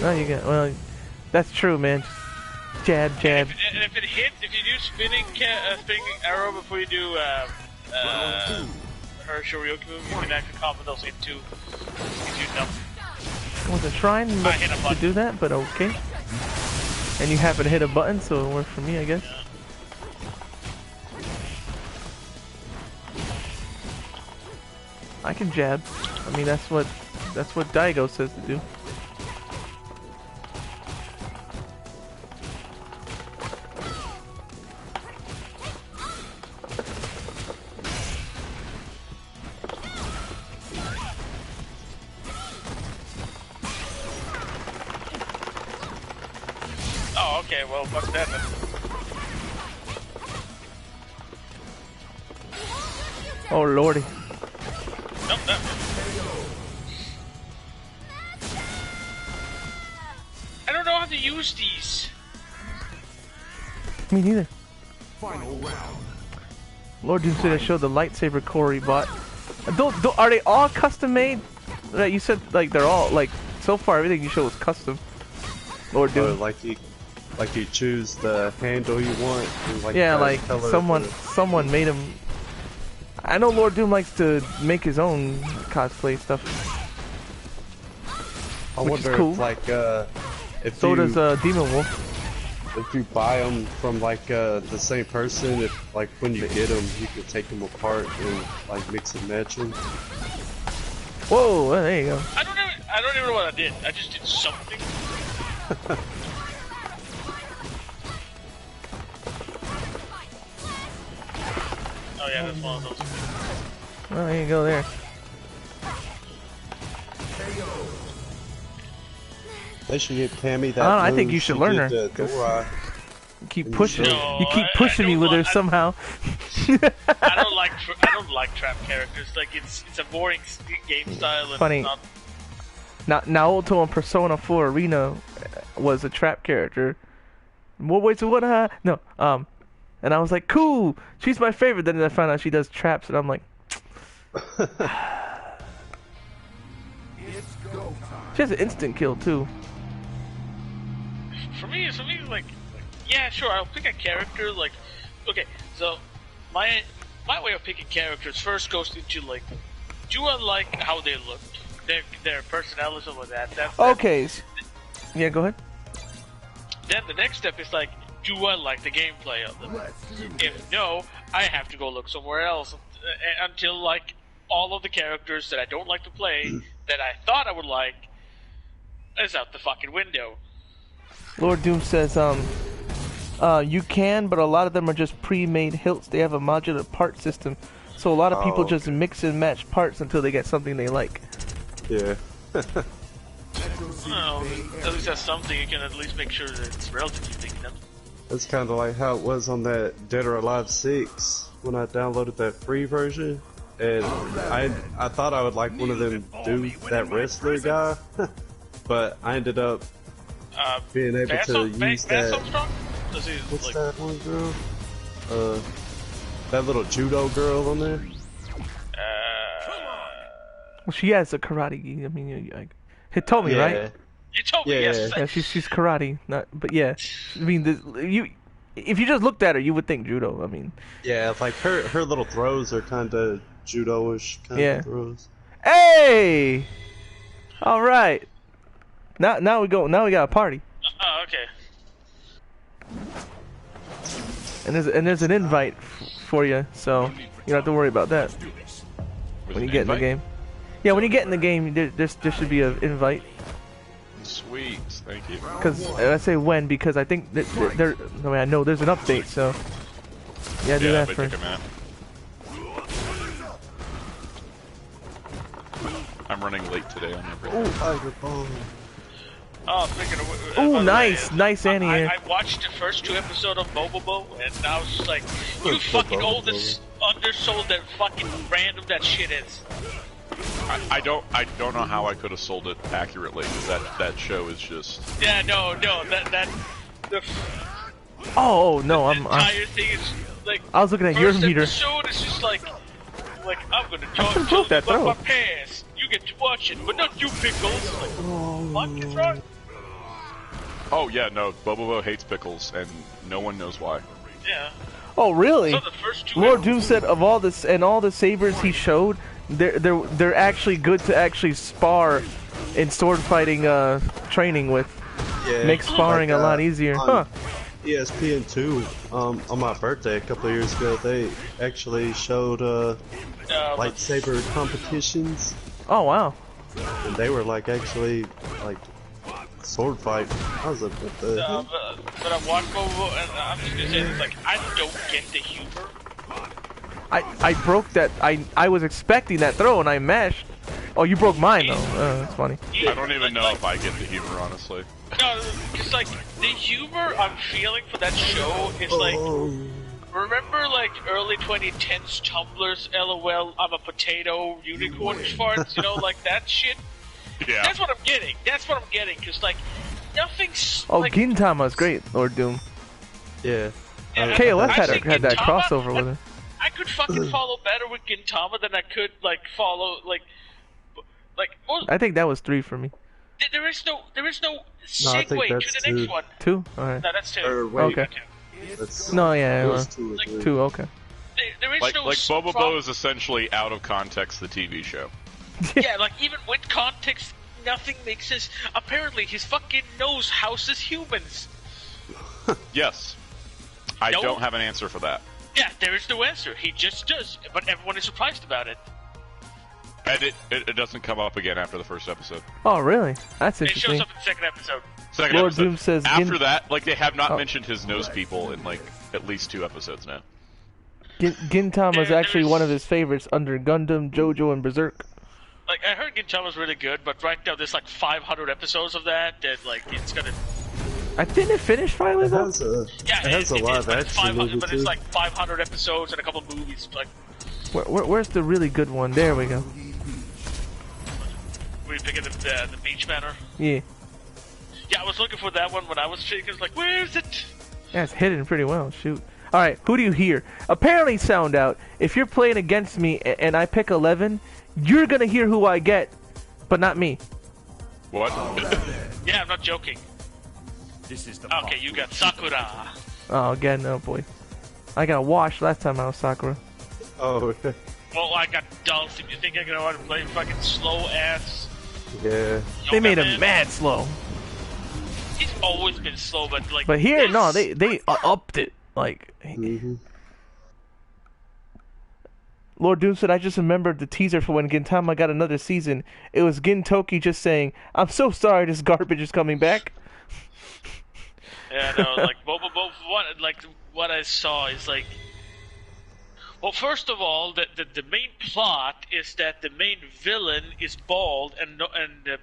No, you get well. That's true, man. Jab, jab. And if it hits, if you do spinning arrow before you do her Shoryuken move, you can actually combo those into. I wasn't trying to do that, but okay. And you happen to hit a button, so it worked for me, I guess. Yeah. I can jab. I mean, that's what Daigo says to do. Oh, okay. Well, fuck that then. Oh lordy. Nope, that. I don't know how to use these. Me neither. Final round. Lord Doom said I showed the lightsaber core he bought. Are they all custom made? That you said like they're all like so far everything you showed was custom. Lord Doom. Like you choose the handle you want. And like yeah, like someone made him. I know Lord Doom likes to make his own cosplay stuff. I which is wonder cool. if like if so you, does Demon Wolf. If you buy them from like the same person, if like when you get them, you can take them apart and like mix and match them. Whoa, well, there you go. I don't even know what I did. I just did something. Oh yeah, that's one of those. Well, there you go there. They should get Cammy that. I think you should learn her. You keep pushing. You keep pushing me with her somehow. I don't like trap characters. Like it's a boring game style. And funny. Naoto on Persona 4 Arena was a trap character. Wait, so what? No. And I was like, cool. She's my favorite. Then I found out she does traps, and I'm like, she has an instant kill too. For me, like, yeah, sure, I'll pick a character. Like, okay, so my way of picking characters first goes into like, do I like how they look, their personality, or that? That's okay. Yeah, go ahead. Then the next step is like, do I like the gameplay of them? If no, I have to go look somewhere else until like all of the characters that I don't like to play that I thought I would like is out the fucking window. Lord Doom says, you can, but a lot of them are just pre-made hilts. They have a modular part system, so a lot of people just mix and match parts until they get something they like. Yeah. Well, at least that's something you can at least make sure that it's relatively big enough. That's kind of like how it was on that Dead or Alive 6 when I downloaded that free version, and I thought I would like one of them do that wrestler guy, but I ended up being able to use that. What's that one girl? That little judo girl on there. Well, she has a karate. I mean, Hitomi, right? You told me, yes. Yeah, she's karate. But yeah, I mean, if you just looked at her, you would think judo. I mean, yeah, like her little throws are kind of judo-ish kind of throws. Hey, all right. Now we got a party. Oh, okay. And there's an invite for you, so you don't have to worry about that when you get in the game. Yeah, when you get in the game, there should be an invite. Sweet, thank you. Because I say when because I think that I know there's an update, so yeah, do that first. I'm running late today on my Oh, speaking of, ooh, nice Annie here. I watched the first 2 episodes of Bobobo, and I was just like, you fucking oldest undersold that fucking random that shit is. I don't know how I could have sold it accurately because that show is just. Yeah, no, Oh no, The entire thing is like. I was looking at your meter. Episode is just like I'm gonna talk broke to you that about throw. my past. You get to watch it, but not you, Pickles. Like, fuck, it's wrong. Oh yeah, no, Bobobo hates pickles, and no one knows why. Yeah. Oh really? So the first two Lord Doom said of all this and all the sabers he showed, they're actually good to actually spar in sword fighting training with. Yeah, Makes sparring a lot easier. Huh. ESPN2, on my birthday a couple of years ago, they actually showed lightsaber competitions, Oh wow. and they were like actually like sword fight. I was like, what the hell? but I watched Bobo, and I'm just gonna say this, like, I don't get the humor. I broke that. I was expecting that throw and I mashed. Oh, you broke mine though. That's funny. I don't even know if I get the humor, honestly. No, it's like, the humor I'm feeling for that show is like, remember like early 2010s Tumblr's LOL, I'm a potato, unicorn farts, you know, like that shit? Yeah. That's what I'm getting. That's what I'm getting, because like, nothing's Oh, like... Gintama's great, Lord Doom. Yeah. KOF I had think that Gintama, crossover with it. I could fucking follow better with Gintama than I could, like, follow, like most, I think that was 3 for me. there is no No, I segue think to that's the next 2. one. 2? Alright. No, that's 2. Or wait, Okay. that's, No, yeah, it it was was 2 or 3. 2, okay. There is Like no Bobobo is essentially out of context the TV show. Yeah, like, even with context, nothing makes sense. Apparently, his fucking nose houses humans. Yes. I No. don't have an answer for that. Yeah, there is no answer. He just does, but everyone is surprised about it. And it doesn't come up again after the first episode. Oh, really? That's It shows interesting. up in the second episode. Second Lord episode. Doom says after that, like, they have not Oh. mentioned his nose people in, like, at least 2 episodes now. Gintama's actually There's- one of his favorites under Gundam, JoJo, and Berserk. Like, I heard Gintama's really good, but right now there's like 500 episodes of that, like, it's gonna... I didn't it finish finally It though? has a, Yeah, it has a is, live but it's action 500, movie but too. it's like 500 episodes and a couple movies, like... Where's the really good one? There we go. Were you picking the beach banner? Yeah. Yeah, I was looking for that one when I was shaking. I was like, where is it? Yeah, it's hidden pretty well. Shoot. Alright, who do you hear? Apparently, Sound Out, if you're playing against me and I pick 11, you're gonna hear who I get, but not me. What? Yeah, I'm not joking. This is the Okay, you got Sakura. Oh, again, oh boy. I got washed last time I was Sakura. Oh, okay. Well, I got Dulcim. You think I'm gonna want to play fucking slow ass? Yeah. They made Yoga him Man? mad slow. He's always been slow, but like. But here, this- no, they upped it. Like, Mm-hmm. Lord Doom said, I just remembered the teaser for when Gintama got another season. It was Gintoki just saying, I'm so sorry this garbage is coming back. Yeah, no, like what I saw is like. Well, first of all, the main plot is that the main villain is bald and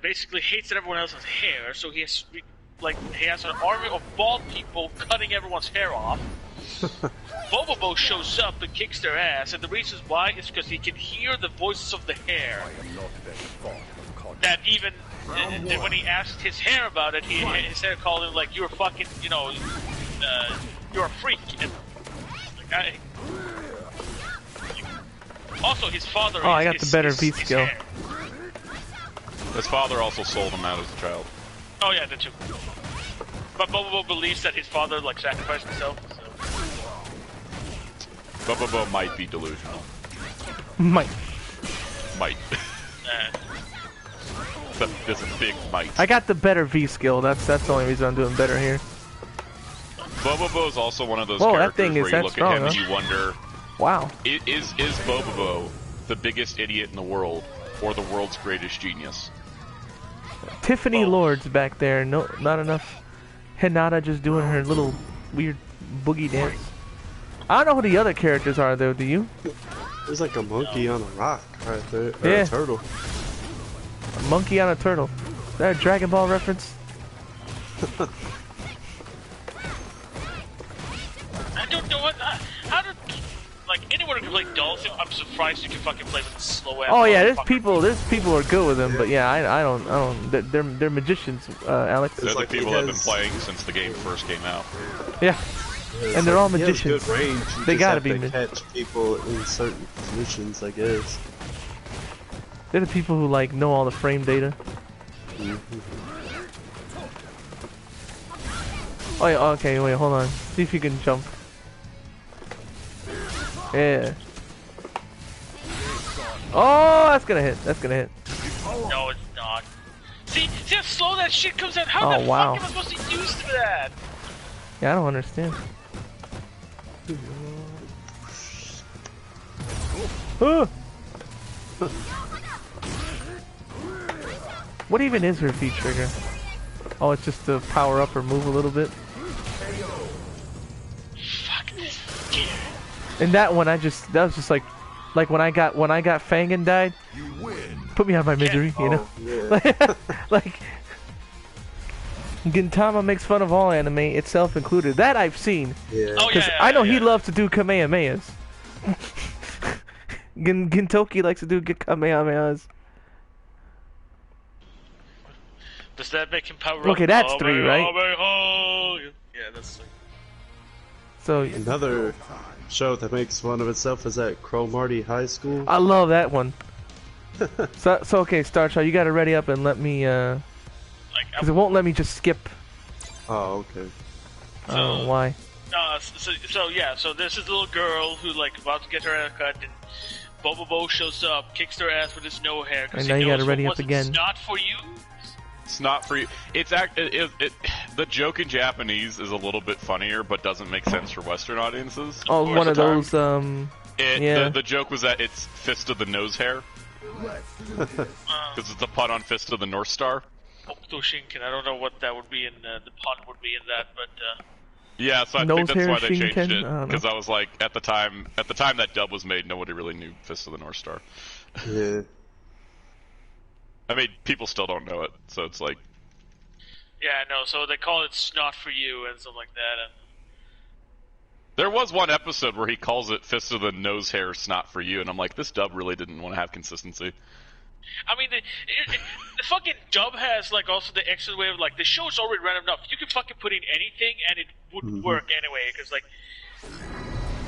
basically hates that everyone else has hair, so he has an army of bald people cutting everyone's hair off. Bobobo shows up and kicks their ass, and the reason why is because he can hear the voices of the hair. That even when he asked his hair about it, his hair called him like, "You're fucking, you're a freak." And like, also, his father. Oh, I got the better V his skill. hair. His father also sold him out as a child. Oh yeah, that too. But Bobobo believes that his father like sacrificed himself. So. Bobobo might be delusional. Might. Might. There's a big might. I got the better V skill. That's the only reason I'm doing better here. Bobobo is also one of those Whoa, that characters thing is where you that look strong, at him and huh? you wonder, Wow. is Bobobo the biggest idiot in the world or the world's greatest genius? Tiffany Oh. Lord's back there. No, not enough. Hinata just doing her little weird boogie dance. I don't know who the other characters are though. Do you? There's like a monkey on a rock right there. Or Yeah. a turtle. A monkey on a turtle. Is that a Dragon Ball reference? I don't know what. How did anyone who can play Dolphin? I'm surprised you can fucking play with slow ass. Oh yeah, there's motherfucker. people who are good with him, but yeah, I don't. They're magicians, Alex. They're like the he people that have been has- playing since the game first came out. Yeah. And they're all he has magicians. good range. You They just gotta have be to catch people in certain positions, I guess. They're the people who like know all the frame data. Oh yeah, okay, wait, hold on. See if you can jump. Yeah. Oh, that's gonna hit. That's gonna hit. No, it's not. See how slow that shit comes out? How the wow. fuck am I supposed to use that? Yeah, I don't understand. What even is her V trigger? Oh, it's just to power up or move a little bit. Fuck this game. And that one, that was just like when I got Fang and died. Put me out of my misery, you know. Yeah. Like Gintama makes fun of all anime, itself included. That I've seen. Yeah. Oh, Because I know he loves to do Kamehamehas. Gintoki likes to do Kamehamehas. Does that make him power up? Okay, that's 3, right? Yeah, that's 3. So Another show that makes fun of itself is that Cromartie High School. I love that one. so okay, Star Child, you gotta ready up and let me, because it won't let me just skip. Oh, okay. I don't know why. So there's this little girl who like about to get her haircut, and Bobo shows up, kicks her ass with his no hair. And now you gotta ready up again. It's not for you. It's not for you. It's the joke in Japanese is a little bit funnier, but doesn't make sense for Western audiences. Oh, one of those, yeah. The joke was that it's Fist of the Nose Hair. Because it's a pun on Fist of the North Star. Shinken. I don't know what that would be in the pun would be in that, but yeah, so I think that's why they changed it. Because I was like, at the time that dub was made, nobody really knew Fist of the North Star. Yeah. I mean, people still don't know it, so it's like... Yeah, no, so they call it Snot for You and stuff like that. And... There was one episode where he calls it Fist of the Nose Hair Snot for You, and I'm like, this dub really didn't want to have consistency. I mean, the fucking dub has, like, also the extra way of, like, the show's already random enough. You can fucking put in anything, and it wouldn't work anyway, because, like...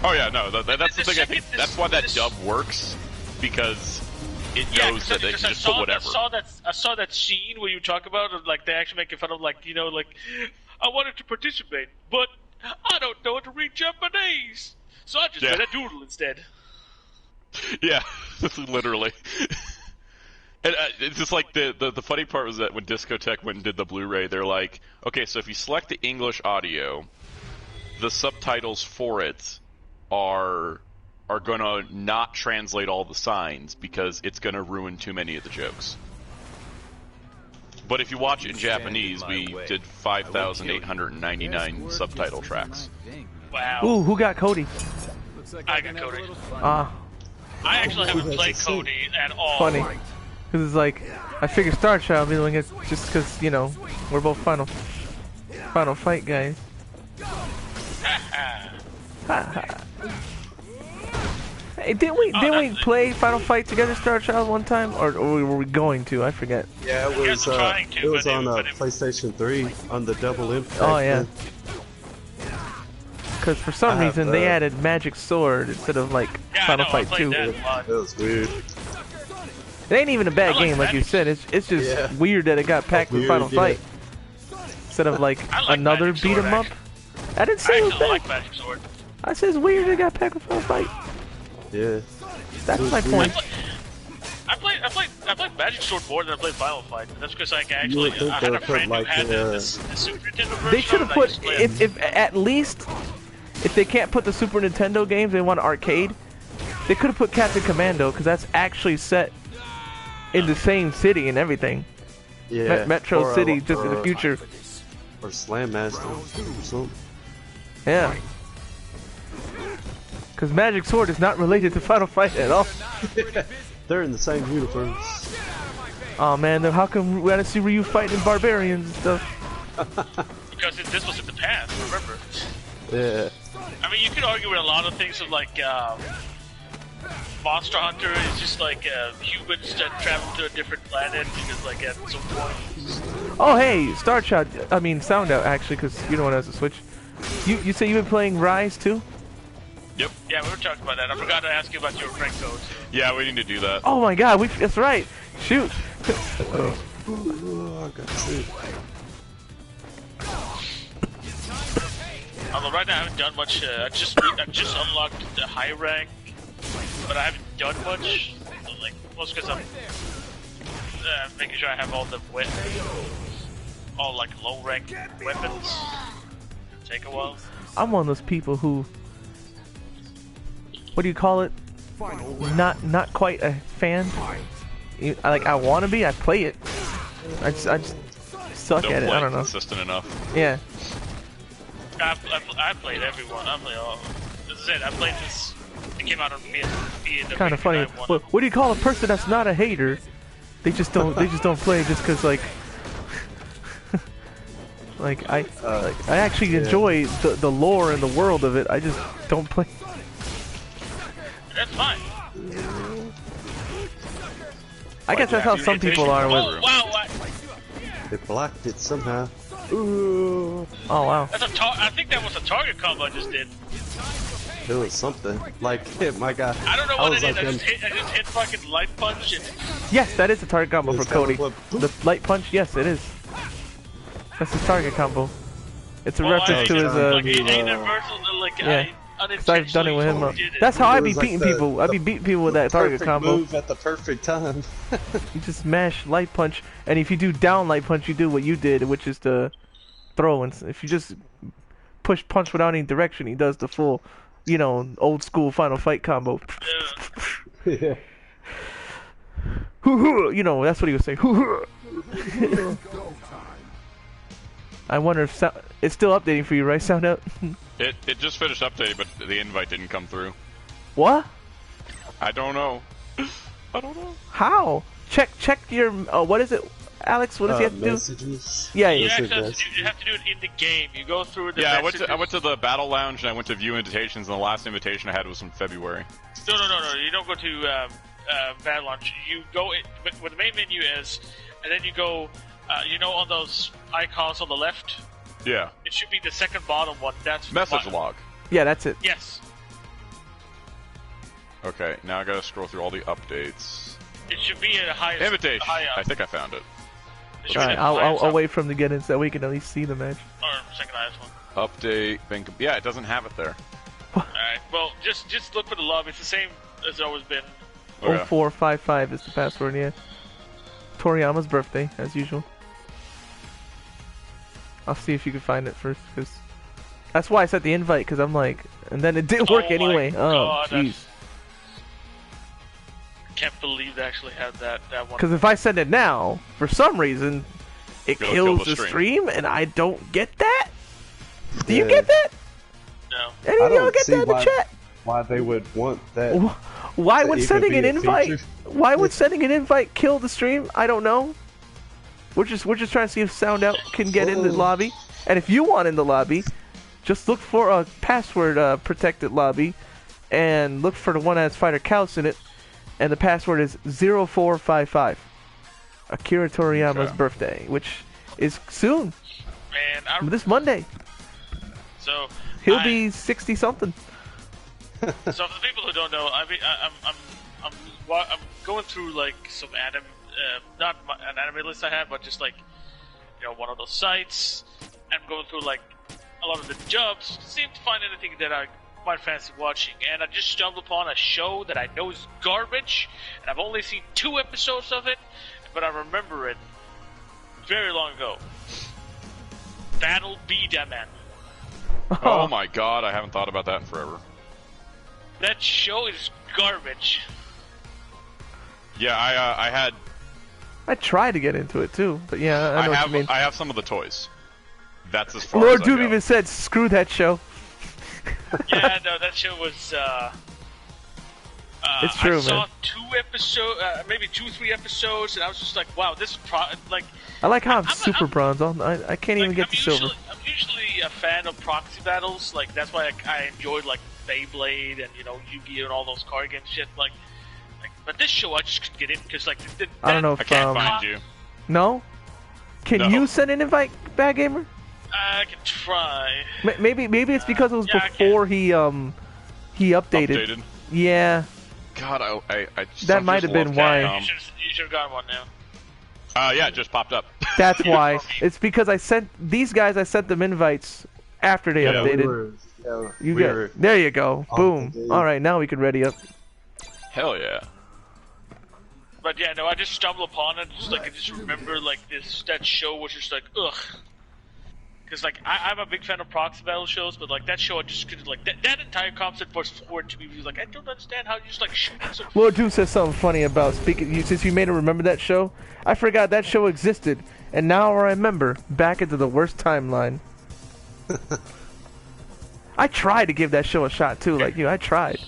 Oh, yeah, no, that's the thing. I think that's why that dub works, because... It knows that they can just put whatever. I saw that scene where you talk about it, like they actually making fun of, like, you know, like, I wanted to participate, but I don't know how to read Japanese, so I just made a doodle instead. Yeah, literally. And it's just like the funny part was that when Discotech went and did the Blu-ray, they're like, okay, so if you select the English audio, the subtitles for it are gonna not translate all the signs because it's gonna ruin too many of the jokes. But if you watch it in Japanese, we did 5,899 subtitle tracks. Wow. Ooh, who got Cody? I got Cody. I actually haven't played Cody at all. Funny. Because it's like, I figure Star Child will be doing it just because, you know, we're both Final Fight guys. Hey, didn't we play Final Fight together, Star Child, one time, or were we going to? I forget. Yeah, it was on PlayStation 3 on the Double Impact. Oh yeah. Because for some reason they added Magic Sword instead of like Final Fight 2. That was weird. It ain't even a bad game, like you said. It's just weird that it got packed with Final Fight instead of like another beat 'em up. I didn't say it was bad. like Magic Sword. I said it's weird it got packed with Final Fight. Yeah. That's my point. I played Magic Sword more than I played Final Fight. That's because I had a friend who had the Super Nintendo version. They should have put if at least if they can't put the Super Nintendo games, they want arcade. They could have put Captain Commando because that's actually set in the same city and everything. Yeah. Metro City, just in the future. Or Slam Master or something. Yeah. Because Magic Sword is not related to Final Fight at all. They're in the same universe. Oh man, then how come we gotta see Ryu fighting barbarians and stuff? Because this was in the past, remember? Yeah. I mean, you could argue with a lot of things with like Monster Hunter is just like humans that travel to a different planet because like at some point. Oh hey, Star Child, I mean Sound Out actually, because you don't want to Switch. You say you've been playing Rise too? Yep. Yeah, we were talking about that. I forgot to ask you about your rank codes. Yeah, we need to do that. Oh my god, that's right. Shoot. Oh, I got sick. Although right now I haven't done much. I just unlocked the high rank, but I haven't done much. Like most because I'm making sure I have all the all like low rank weapons. It'll take a while. I'm one of those people who, what do you call it? Not quite a fan. I want to be. I play it. I just suck at it. I don't know. Consistent enough. Yeah. I played everyone. I played all. This is it. I played this. It came out on PSP. Kind of funny. What do you call a person that's not a hater? They just don't. They just don't play just because like. Like I actually enjoy the lore and the world of it. I just don't play. That's fine. I guess that's how some people are with. Oh wow! They blocked it somehow. Ooh. Oh wow. That's I think that was a target combo I just did. It was something. Like, my god. I don't know what it is. Like, I just hit fucking light punch and... Yes, that is a target combo for Cody. The light punch, yes, it is. That's his target combo. It's a reference to his yeah. Because I've done it with him. That's how I be beating people. I be beating people with that target combo. Move at the perfect time. You just smash light punch, and if you do down light punch, you do what you did, which is to throw. And if you just push punch without any direction, he does the full, you know, old school Final Fight combo. Yeah. You know, that's what he was saying. I wonder if it's still updating for you, right? Sound out. It just finished updating, but the invite didn't come through. What? I don't know. I don't know. How? Check your. What is it, Alex? What does he have to messages. do? Yeah, you have to do it in the game. You go through the. Yeah, I went to the battle lounge and I went to view invitations, and the last invitation I had was from February. No. You don't go to battle lounge. You go where the main menu is, and then you go. You know, on those icons on the left. Yeah. It should be the second bottom one. That's message log. Yeah, that's it. Yes. Okay, now I gotta scroll through all the updates. It should be at a higher invitation. I think I found it. Alright, I'll wait for him to get in so that we can at least see the match. Or second highest one. Update. Yeah, it doesn't have it there. Alright, well, just look for the love. It's the same as it's always been. Okay. 0455 is the password, yeah. Toriyama's birthday, as usual. I'll see if you can find it first, because that's why I set the invite, because I'm like, and then it didn't work anyway. Oh, jeez. Can't believe they actually had that one. Because if I send it now, for some reason, it kills the stream, and I don't get that. Do you get that? No. Any of y'all get that in the chat? Why they would want that? Why would sending an invite? Why would sending an invite kill the stream? I don't know. We're just trying to see if Sound Out can get in the lobby, and if you want in the lobby, just look for a password protected lobby, and look for the one that has Fighter Counts in it, and the password is 0455. Akira Toriyama's birthday, which is soon. Man, this Monday. So he'll be 60 something. So for the people who don't know, I'm going through like some anime. Not an anime list I have, but just like, you know, one of those sites. I'm going through like a lot of the jobs, seem to find anything that I might fancy watching, and I just stumbled upon a show that I know is garbage, and I've only seen 2 episodes of it, but I remember it very long ago. Battle Beat'em. Oh my god, I haven't thought about that in forever. That show is garbage. Yeah, I tried to get into it too, but yeah, I know what you mean. I have some of the toys. That's as far Lord as I Doom go. even said, "Screw that show." Yeah, no, that show was. It's true, I saw man. 2 episodes, maybe 2-3 episodes, and I was just like, "Wow, this is like." I like how I'm super bronze. I can't even get to silver. I'm usually a fan of proxy battles. Like that's why I enjoyed like Beyblade and Yu-Gi-Oh and all those card game shit. Like, but this show I just couldn't get in because like I don't know if I can't find you. No. Can you send an invite, Bad Gamer? I can try. Maybe it's because it was before he updated. Yeah. God, I that might have been why. You should have gotten one now. Yeah, it just popped up. That's why. It's because I sent these guys. I sent them invites after they updated. There you go. Boom. All right, now we can ready up. Hell yeah. But yeah, no, I just stumbled upon it. I just remember like that show was just like ugh. Because like I'm a big fan of proxy battle shows, but like that show I just couldn't like that entire concept was foreign to me. It was like I don't understand how you just like shoot. Lord Doom says something funny about speaking. Since you made him remember that show, I forgot that show existed, and now I remember back into the worst timeline. I tried to give that show a shot too, like you. I tried.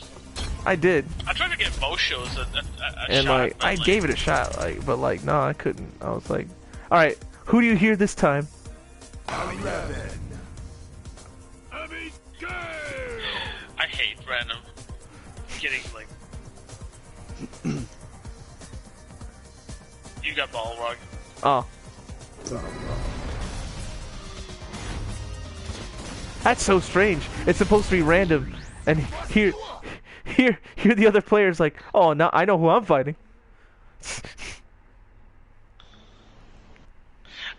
I did. I tried to get most shows a and shot, like I gave it a shot, like, but like no, I couldn't. I was like, all right, who do you hear this time? 11. I hate random getting like. You got Balrog. Oh. That's so strange. It's supposed to be random, and here the other player's like, oh, now I know who I'm fighting.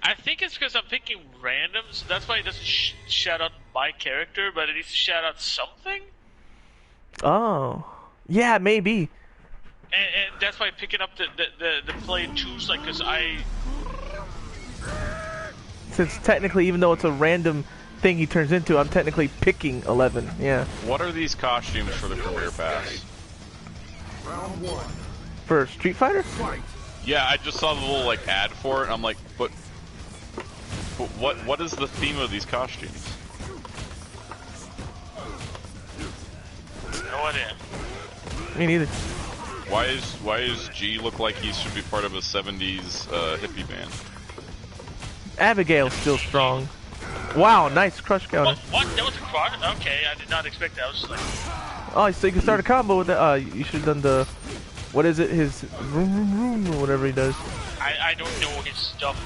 I think it's because I'm picking random, so that's why it doesn't shout out my character, but it needs to shout out something. Oh, yeah, maybe. And that's why I'm picking up the play twos, like, because since technically, even though it's a random thing he turns into, I'm technically picking 11. Yeah. What are these costumes for the career pass? Round 1. For Street Fighter? Fight. Yeah, I just saw the little like ad for it, and I'm like, but what is the theme of these costumes? No idea. Me neither. Why is G look like he should be part of a 70s hippie band? Abigail's still strong. Wow, nice crush counter. What? That was a crush? Okay, I did not expect that. I was just like... Oh, so you can start a combo with that. You should have done the... What is it? His vroom, or whatever he does. I don't know his stuff.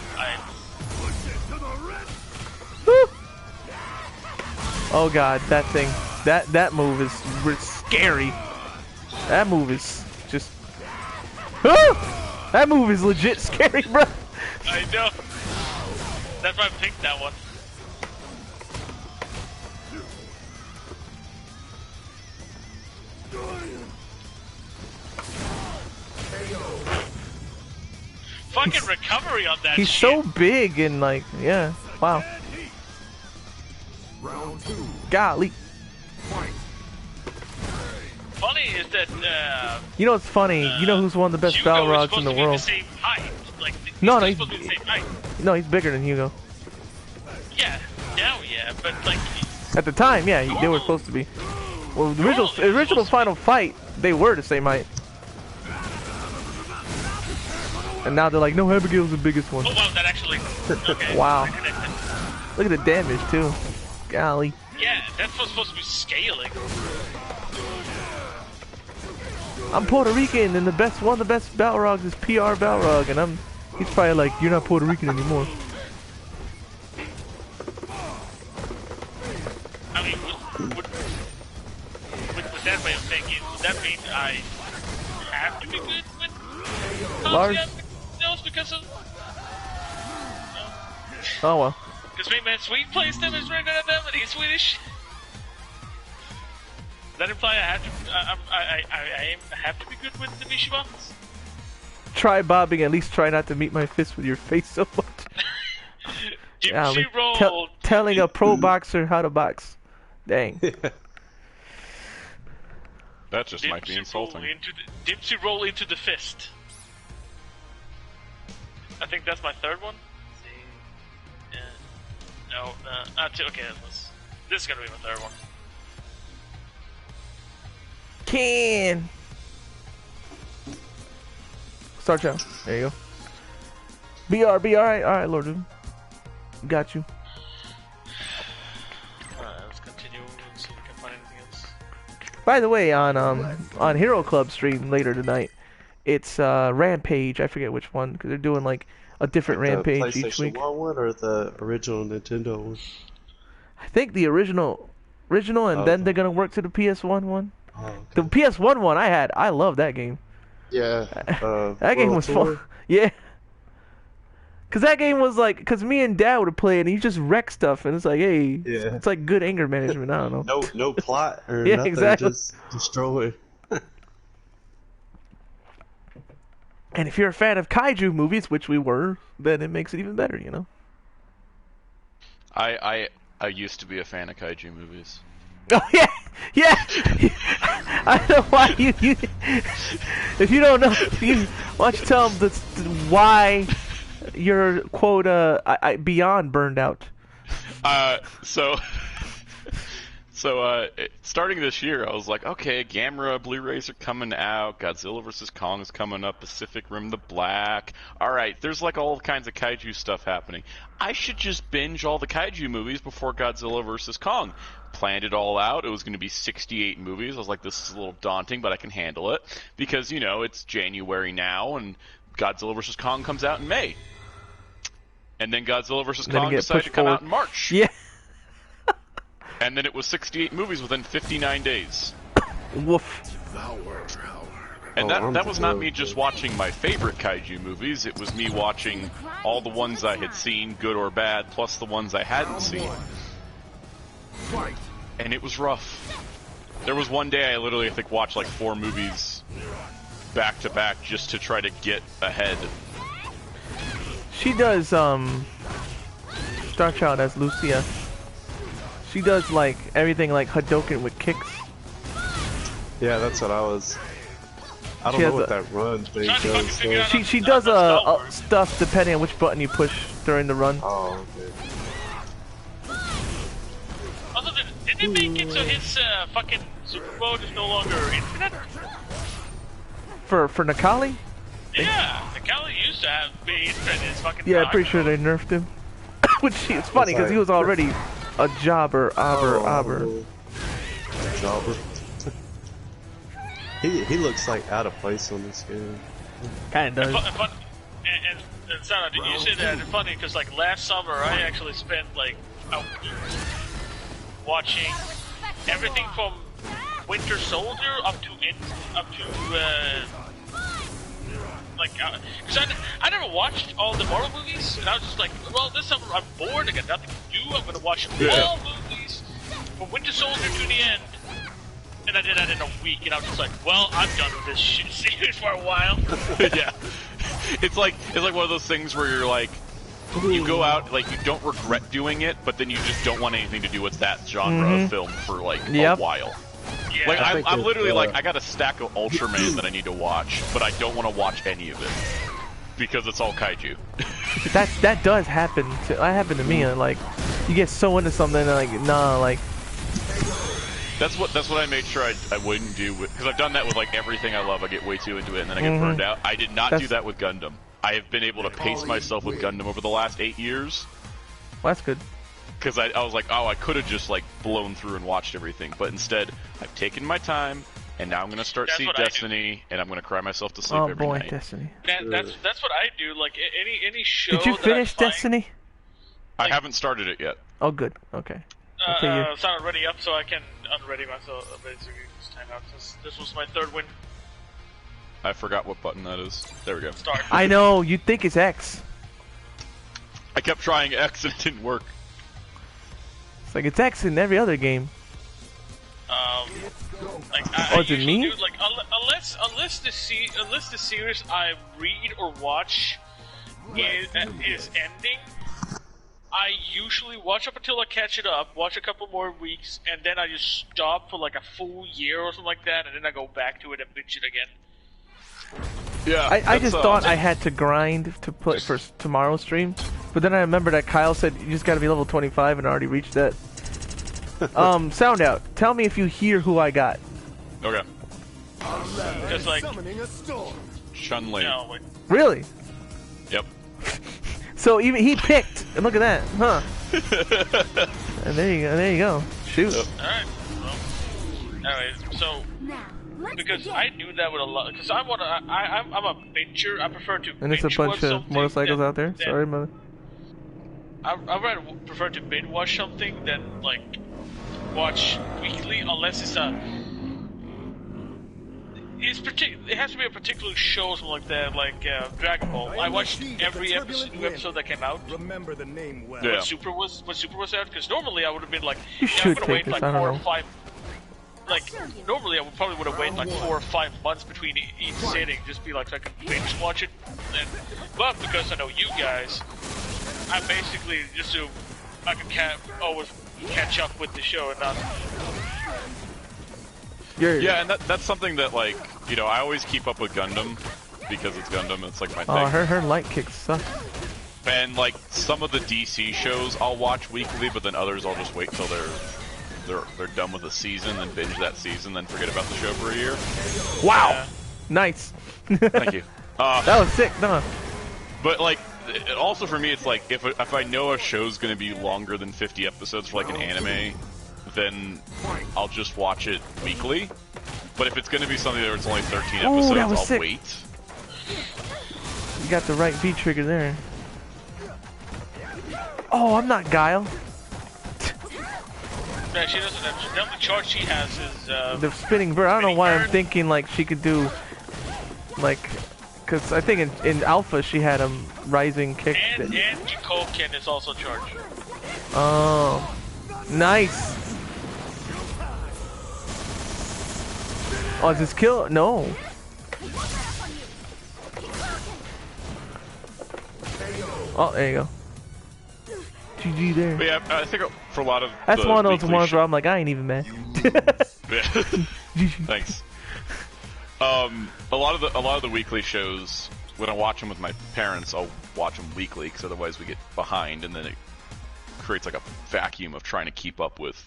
Oh god, that thing. That move is scary. That move is just... That move is legit scary, bro. I know. That's why I picked that one. Fucking recovery on that He's shit. so big and like, yeah. Wow. Round 2. Golly. Funny is that, you know what's funny? You know who's one of the best Balrogs in the world? Same height. Like, No, he's supposed to be the same height. No, he's bigger than Hugo. Yeah, now yeah, but like... At the time, yeah, they were supposed to be. Well, the original final fight, they were the same height. And now they're like, no, Abigail's the biggest one. Oh wow, that actually... Okay. Wow. Look at the damage, too. Golly. Yeah, that's supposed to be scaling. I'm Puerto Rican, and one of the best Balrogs is PR Balrog, and he's probably like, you're not Puerto Rican anymore. I mean, with that way of thinking, would that mean I have to be good with Lars? Because of... Oh well. Because Main Man Sweet plays them as regular them, and he's Swedish. Does that imply I have to? I have to be good with the Mishibans? Try bobbing. At least try not to meet my fist with your face so much. Gypsy roll. Telling a pro boxer how to box. Dang. That just might be insulting. Dipsy roll into the fist. I think that's my third one. No, two. Okay, this is gonna be my third one. Can. Start out. There you go. BR, alright, Lord Doom. Got you. Let's continue and see if we can find anything else. By the way, on Hero Club stream later tonight, it's Rampage. I forget which one, because they're doing like a different Like rampage the each week. PlayStation 1 or the original Nintendo one? I think the original, and then they're gonna work to the PS1 one. Oh, okay. The PS1 one I love that game. Yeah. That game World was Tour? fun. Yeah. Cause that game was like, cause me and Dad would play and he just wrecked stuff, and it's like, hey, Yeah. it's like good anger management. I don't know. No plot or Yeah, nothing. exactly. Just destroy. And if you're a fan of kaiju movies, which we were, then it makes it even better, you know. I used to be a fan of kaiju movies. Oh yeah, yeah. I don't know why you. If you don't know, why don't you tell them why you're quote beyond burned out. Starting this year, I was like, okay, Gamera Blu-rays are coming out, Godzilla vs. Kong is coming up, Pacific Rim the Black. Alright, there's like all kinds of kaiju stuff happening. I should just binge all the kaiju movies before Godzilla vs. Kong. Planned it all out. It was going to be 68 movies. I was like, this is a little daunting, but I can handle it. Because, you know, it's January now, and Godzilla vs. Kong comes out in May. And then Godzilla vs. Kong decided to come out in March. Yeah. And then it was 68 movies within 59 days. Woof. And that was not me just watching my favorite kaiju movies. It was me watching all the ones I had seen, good or bad, plus the ones I hadn't seen. And it was rough. There was one day I literally, I think, watched like 4 movies back to back just to try to get ahead. She does, Star Child as Lucia. She does, like, everything like Hadouken with kicks. Yeah, that's what I was. I don't know what that run thing does. So. She does stuff depending on which button you push during the run. Oh, okay. Also, did they make it so his fucking super mode is no longer infinite? For Nakali? Yeah, Nakali used to be infinite in his fucking Yeah, I'm pretty sure they nerfed him. Which it's funny because he was already a jobber, aber. Jobber. He looks like out of place on this game. Kinda does. And Sana, did you say that? It's funny because like last summer I actually spent like a week watching everything from Winter Soldier up to because I never watched all the Marvel movies, and I was just like, well, this summer I'm bored, I got nothing to do, I'm gonna watch all movies from Winter Soldier to the end. And I did that in a week, and I was just like, well, I'm done with this shit series for a while. Yeah. It's like one of those things where you're like, you go out, like, you don't regret doing it, but then you just don't want anything to do with that genre of film for, like, a while. Yeah. Like, I'm literally like, I got a stack of Ultraman that I need to watch, but I don't want to watch any of it. Because it's all kaiju. that does happen. That happened to me. Like, you get so into something, and like, nah, like... That's what I made sure I wouldn't do, because I've done that with like everything I love. I get way too into it and then I get burned out. I did not do that with Gundam. I have been able to pace myself with Gundam over the last 8 years. Well, that's good. Because I was like, oh, I could have just like blown through and watched everything, but instead I've taken my time, and now I'm gonna start Seed Destiny, and I'm gonna cry myself to sleep every night. Destiny. That's what I do. Like any show. Did you finish Destiny? I haven't started it yet. Oh, good. Okay. It's not already up, so I can unready myself basically this time out. This was my 3rd win. I forgot what button that is. There we go. Start. I know, you'd think it's X. I kept trying X and it didn't work. It's like it's X in every other game. Is it me? Like, unless the series I read or watch is ending, I usually watch up until I catch it up, watch a couple more weeks, and then I just stop for like a full year or something like that, and then I go back to it and binge it again. Yeah, I just thought I had to grind to put for tomorrow's stream, but then I remember that Kyle said you just got to be level 25 and I already reached that. Sound out. Tell me if you hear who I got. Okay. Just like Chun-Li. No, Really? Yep. So even he picked, and look at that, huh? And there you go. Shoot. Alright. Well, anyway, so because I do that with a lot. Because I'm a binger. I prefer to. And there's a binge bunch watch of something motorcycles out there. that- Sorry, mother. I rather prefer to binge watch something than like watch weekly, unless it's it has to be a particular show, something like that, like Dragon Ball. I watched every new episode that came out. Remember the name well. Yeah. When Super was out, because normally I would have been like, You I'm should gonna take wait this, like I don't 4 or know. 5. Like normally I probably would have waited like 4 or 5 months between each sitting, just be like so I could binge watch it. But because I know you guys, I basically just so I can always catch up with the show and not. Yeah, and that's something that, like, you know, I always keep up with Gundam because it's Gundam. It's like my thing. Oh, her light kicks suck. And like some of the DC shows, I'll watch weekly, but then others I'll just wait till they're done with the season, then binge that season, then forget about the show for a year. Wow, nice. Thank you. That was sick, no. But like, also for me, it's like if I know a show's gonna be longer than 50 episodes for like an anime, then I'll just watch it weekly. But if it's gonna be something where it's only 13 Ooh, episodes, that was I'll sick. wait. You got the right V trigger there. Oh, I'm not Guile. No, she doesn't. The only charge she has is The spinning bird. I don't know why I'm thinking like she could do, like, because I think in Alpha she had a rising kick. and Jikoken is also charged. Oh, nice. Oh, is this kill? No. Oh, there you go. GG there. But yeah, I think for a lot of That's the one of those weekly ones where I'm like, I ain't even mad. Yeah. GG. Thanks. A lot of the weekly shows, when I watch them with my parents, I'll watch them weekly because otherwise we get behind, and then it creates like a vacuum of trying to keep up with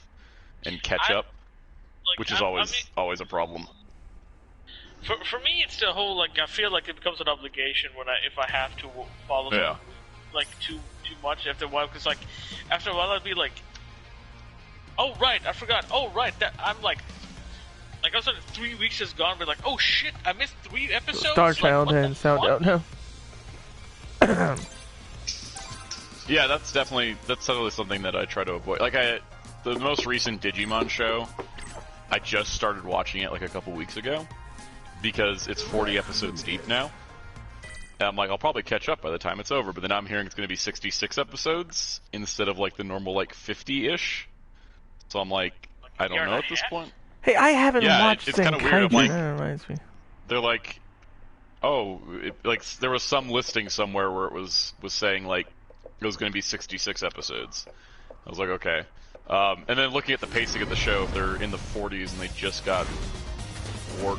and catch up, Like, which is always a problem. For me, it's the whole like I feel like it becomes an obligation when if I have to follow them, Yeah. like too much after a while, because like after a while I'd be like, oh right, I forgot. Oh right, that I'm like all of a sudden 3 weeks has gone. But like, oh shit, I missed 3 episodes. Star Child like, and Sound Out now. Yeah, that's definitely something that I try to avoid. Like the most recent Digimon show, I just started watching it like a couple weeks ago because it's 40 episodes deep now. And I'm like, I'll probably catch up by the time it's over, but then I'm hearing it's going to be 66 episodes instead of like the normal like 50-ish. So I'm like, I don't know at this point. Hey, I haven't watched it's kind of weird. I'm Senkaiju. like, That reminds me. they're like, oh, like there was some listing somewhere where it was saying like it was going to be 66 episodes. I was like, okay. And then looking at the pacing of the show, if they're in the 40s and they just got War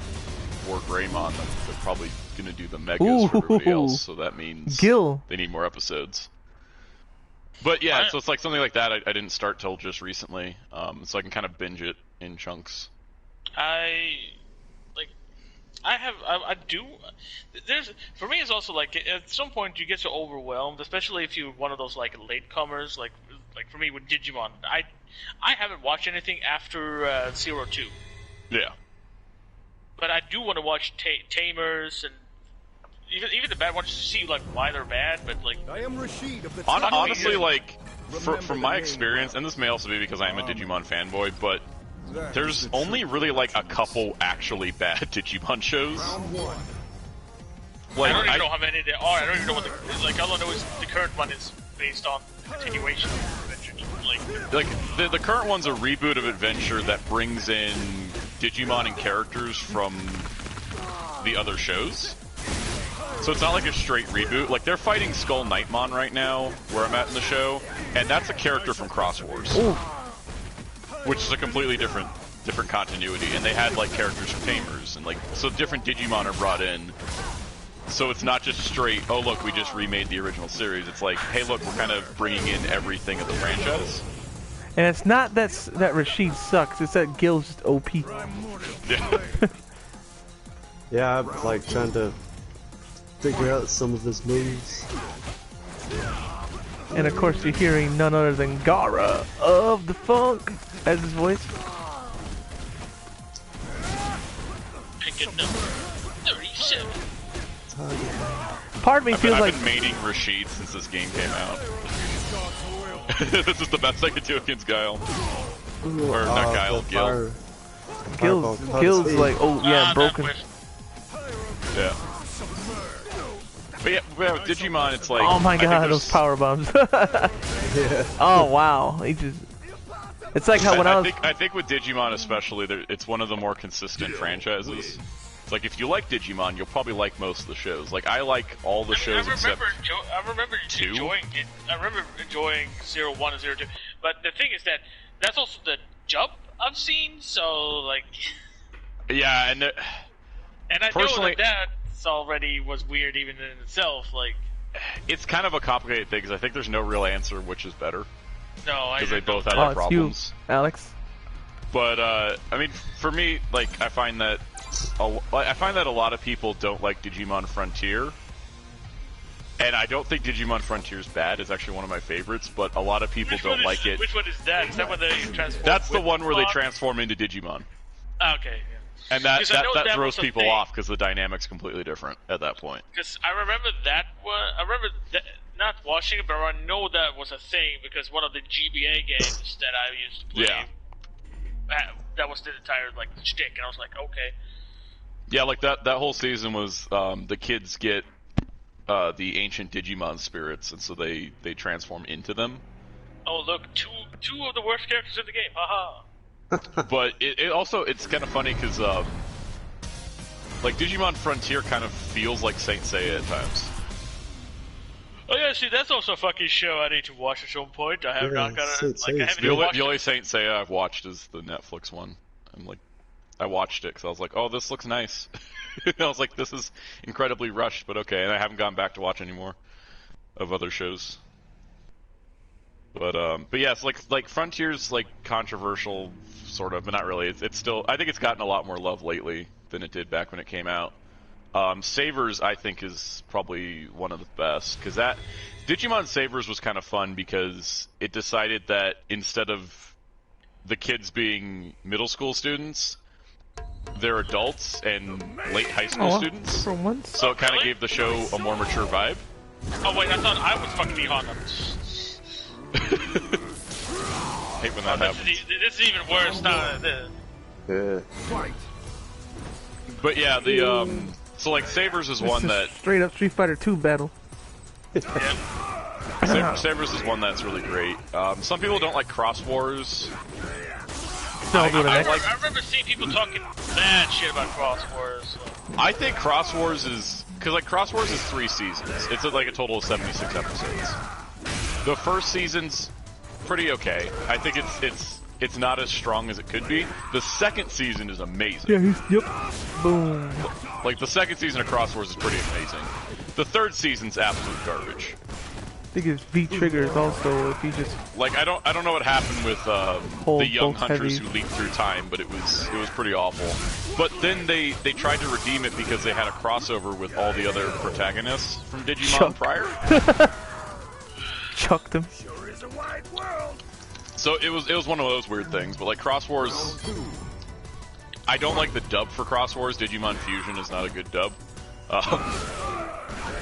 Greymon, they're probably going to do the megas for everybody else. So that means Gil. they need more episodes. But yeah, so it's like something like that. I didn't start till just recently, so I can kind of binge it in chunks. For me, it's also like at some point you get so overwhelmed, especially if you're one of those like latecomers, like for me with Digimon. I haven't watched anything after 02. Yeah. But I do want to watch Tamers and even the bad ones to see like why they're bad. But like, I am Rashid of the honestly, like from my experience, and this may also be because I am a Digimon fanboy, but there's only really like a couple actually bad Digimon shows. Like, I don't even know how many there are. I don't even know what all I know is the current one is based on continuation of Adventure. Like the current one's a reboot of Adventure that brings in Digimon and characters from the other shows. So it's not like a straight reboot. Like they're fighting Skull Knightmon right now, where I'm at in the show, and that's a character from Cross Wars, which is a completely different continuity. And they had like characters from Tamers, and like so different Digimon are brought in. So it's not just straight, oh look, we just remade the original series. It's like, hey look, we're kind of bringing in everything of the franchise. And it's not that Rashid sucks, it's that Gil's just OP. Yeah. Yeah, I'm like trying to figure out some of his moves. And of course you're hearing none other than Gara of the Funk as his voice. Target number 37. Part of me feels like I've been mating Rashid since this game came out. This is the best I could do against Guile. Or not Guile, Gil. Gil's like, oh yeah, broken. Yeah. But yeah, with Digimon, it's like... Oh my god, those power bombs. Yeah. Oh wow, he just... It's like how when I think with Digimon especially, it's one of the more consistent franchises. It's like, if you like Digimon, you'll probably like most of the shows. Like, I like all the shows except... I remember enjoying it. I remember enjoying 01 and 02. But the thing is that, that's also the jump I've seen, so, like... Yeah, and I know that already was weird even in itself, like... It's kind of a complicated thing, because I think there's no real answer which is better. No, because they both have their problems. You, Alex. But I mean, for me, like, I find that a lot of people don't like Digimon Frontier, and I don't think Digimon Frontier is bad. It's actually one of my favorites, but a lot of people don't like it. Which one is that? Is that when they transform? That's the one where they transform into Digimon. Okay. Yeah. And that throws people off because the dynamic's completely different at that point. Because I remember that one. I remember not watching it, but I know that was a thing because one of the GBA games that I used to play, that was the entire like shtick, and I was like, okay. Yeah, like that whole season was the kids get the ancient Digimon spirits, and so they transform into them. Oh look, two of the worst characters in the game, haha. But it's kind of funny because like Digimon Frontier kind of feels like Saint Seiya at times. Oh yeah, see, that's also a fucking show I need to watch at some point. I have not got it. Like, I haven't even watched the only Saint Seiya I've watched is the Netflix one. I watched it because I was like, oh, this looks nice. I was like, this is incredibly rushed, but okay. And I haven't gone back to watch any more of other shows. But yeah, it's like Frontier's like controversial, sort of, but not really. It's still, I think it's gotten a lot more love lately than it did back when it came out. Savers, I think, is probably one of the best, because Digimon Savers was kind of fun because it decided that instead of the kids being middle school students, they're adults and late high school students. For once. So it kind of gave the show a more mature vibe. Oh wait, I thought I was fucking the Honda. Hate when that happens. This is even worse now than this. But yeah, so like Savers is one that straight up Street Fighter 2 battle. Savers is one that's really great. Some people don't like Cross Wars. I remember seeing people talking bad shit about Cross Wars. I think Cross Wars is because like Cross Wars is 3 seasons. It's like a total of 76 episodes. The first season's pretty okay. I think it's not as strong as it could be. The second season is amazing. Yeah, boom. Like the second season of Cross Wars is pretty amazing. The third season's absolute garbage. I think it's V triggers also. If you just like, I don't know what happened with the young hunters who leaped through time, but it was pretty awful. But then they tried to redeem it because they had a crossover with all the other protagonists from Digimon prior. Chucked him. So it was one of those weird things. But like Cross Wars, I don't like the dub for Cross Wars. Digimon Fusion is not a good dub.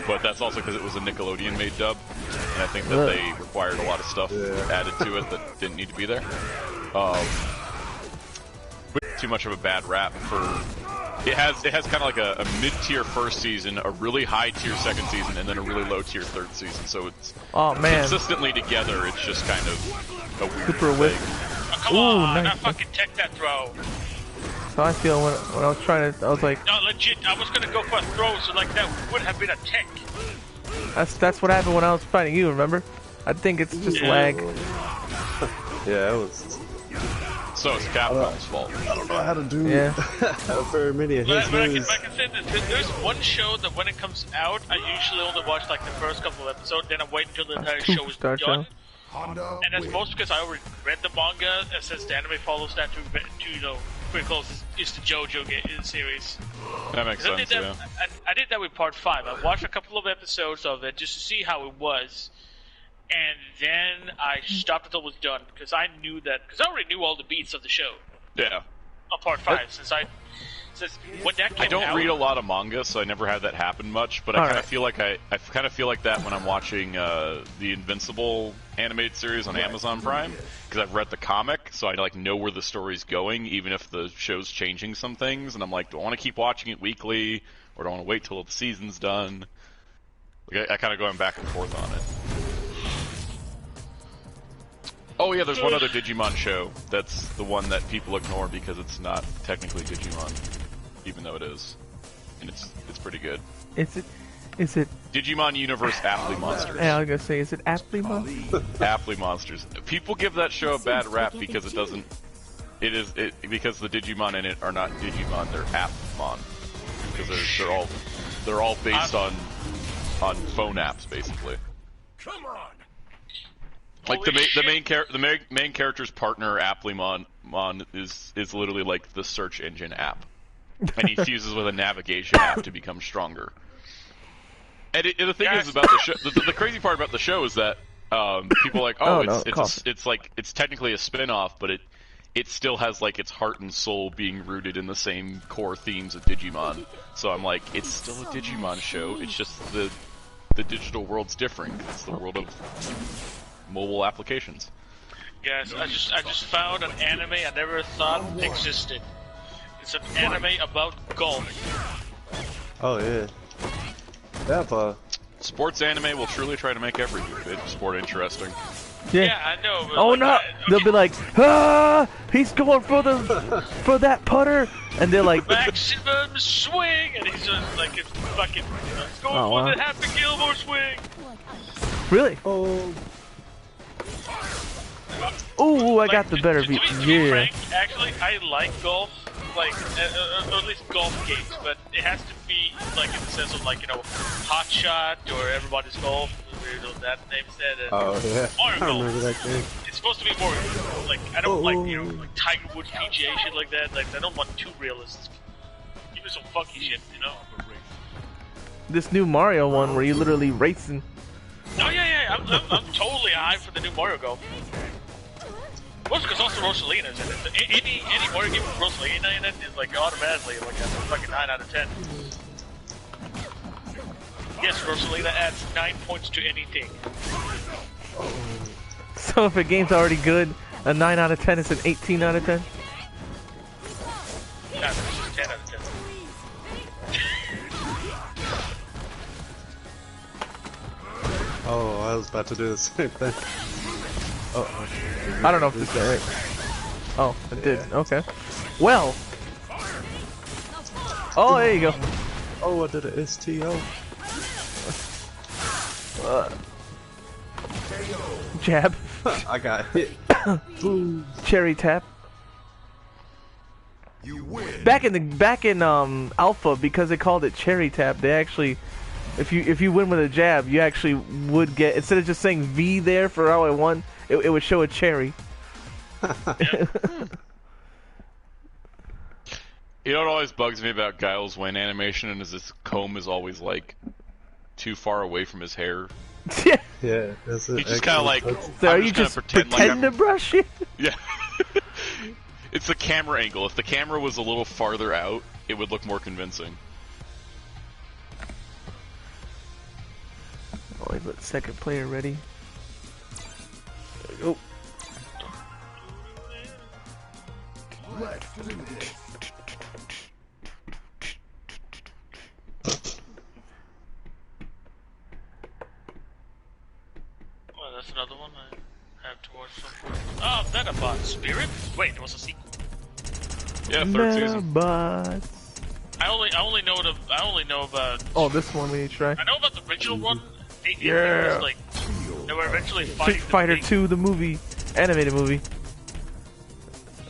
But that's also because it was a Nickelodeon-made dub, and I think that they required a lot of stuff added to it that didn't need to be there. But too much of a bad rap for... It has kind of like a mid-tier first season, a really high-tier second season, and then a really low-tier third season. So it's consistently together. It's just kind of a weird thing. Oh, come on, not fucking tech that throw. So I feel when I was trying to, I was like... No, legit, I was gonna go for a throw, so like that would have been a tech. That's what happened when I was fighting you, remember? I think it's just lag. Yeah, it was... So it's Capcom's fault. I don't know how to do very many of his moves. Like I said, there's one show that when it comes out, I usually only watch like the first couple of episodes, then I wait until the entire show is done. And that's mostly because I already read the manga, and since the anime follows that to pretty close is the JoJo series. That makes sense, yeah. I did that with part 5. I watched a couple of episodes of it just to see how it was. And then I stopped until it was done, because I already knew all the beats of the show. Yeah. Of part 5, since Says when that came I don't out, read a lot of manga, so I never had that happen much. But I kind of feel like I kind of feel like that when I'm watching the Invincible animated series on Amazon Prime, because I've read the comic, so I like know where the story's going, even if the show's changing some things. And I'm like, do I want to keep watching it weekly, or do I want to wait till the season's done? Like, I kind of going back and forth on it. Oh yeah, there's one other Digimon show. That's the one that people ignore because it's not technically Digimon, even though it is, and it's pretty good. Is it Digimon Universe Aptly Monsters? Yeah, I was gonna say, is it Aptly Monsters? Aptly Monsters. People give that show a bad rap because it doesn't. Because the Digimon in it are not Digimon, they're Appmon, because they're all based on phone apps basically. Come on. Like the main character's partner, Applymon, is literally like the search engine app, and he fuses with a navigation app to become stronger. And the thing is about the show, the crazy part about the show is that people are like, it's technically a spin-off, but it still has like its heart and soul being rooted in the same core themes of Digimon. So I'm like, it's still a Digimon show. It's just the digital world's different. It's the world of mobile applications. Guys, I just found an anime I never thought existed. It's an anime about golf. Oh yeah. That Sports anime will truly try to make every sport interesting. Yeah, I know. But oh no! They'll be like, he's going for that putter, and they're like, maximum swing, and he's just like, it's fucking, he's going for the Happy Gilmore swing. Really? Oh. Ooh, I got the better beat. To be frank, actually, I like golf, like, or at least golf games, but it has to be, like, in the sense of, like, Hot Shot, or Everybody's Golf, that name said. Oh, yeah. Mario I remember that game. It's supposed to be more, like, I don't like, like Tiger Woods PGA shit like that. Like, I don't want too realistic. Give me some funky shit, This new Mario one where you literally racing. Oh yeah, I'm totally high for the new Mario Golf. Well, because also Rosalina's in it. Any Mario game with Rosalina in it is like automatically like a fucking 9 out of 10. Yes, Rosalina adds 9 points to anything. So if a game's already good, a 9 out of 10 is an 18 out of 10? Nah, it's just 10 out of 10. Oh, I was about to do the same thing. Oh, I don't know if this got right. Oh, it did. Okay. Well. Oh, there you go. Oh, I did an STO. Jab. I got hit. Cherry tap. You win. Back in alpha, because they called it cherry tap, they actually, if you win with a jab, you actually would get, instead of just saying V there for how I won, it would show a cherry. You know what always bugs me about Guile's win animation is his comb is always like too far away from his hair. Yeah, that's it. He just kind of like. So are you just pretend to brush it? Yeah. It's the camera angle. If the camera was a little farther out, it would look more convincing. Oh, he's got second player ready. There we go. Let's do this. Well, that's another one I have to watch some. Oh, Metabot Spirit? Wait, it was a sequel. Yeah, third season. Metabots. I only know about. Oh, this one we need to try. I know about the original one. Yeah. It was like they were eventually fighting. Street Fighter 2, the movie, animated movie.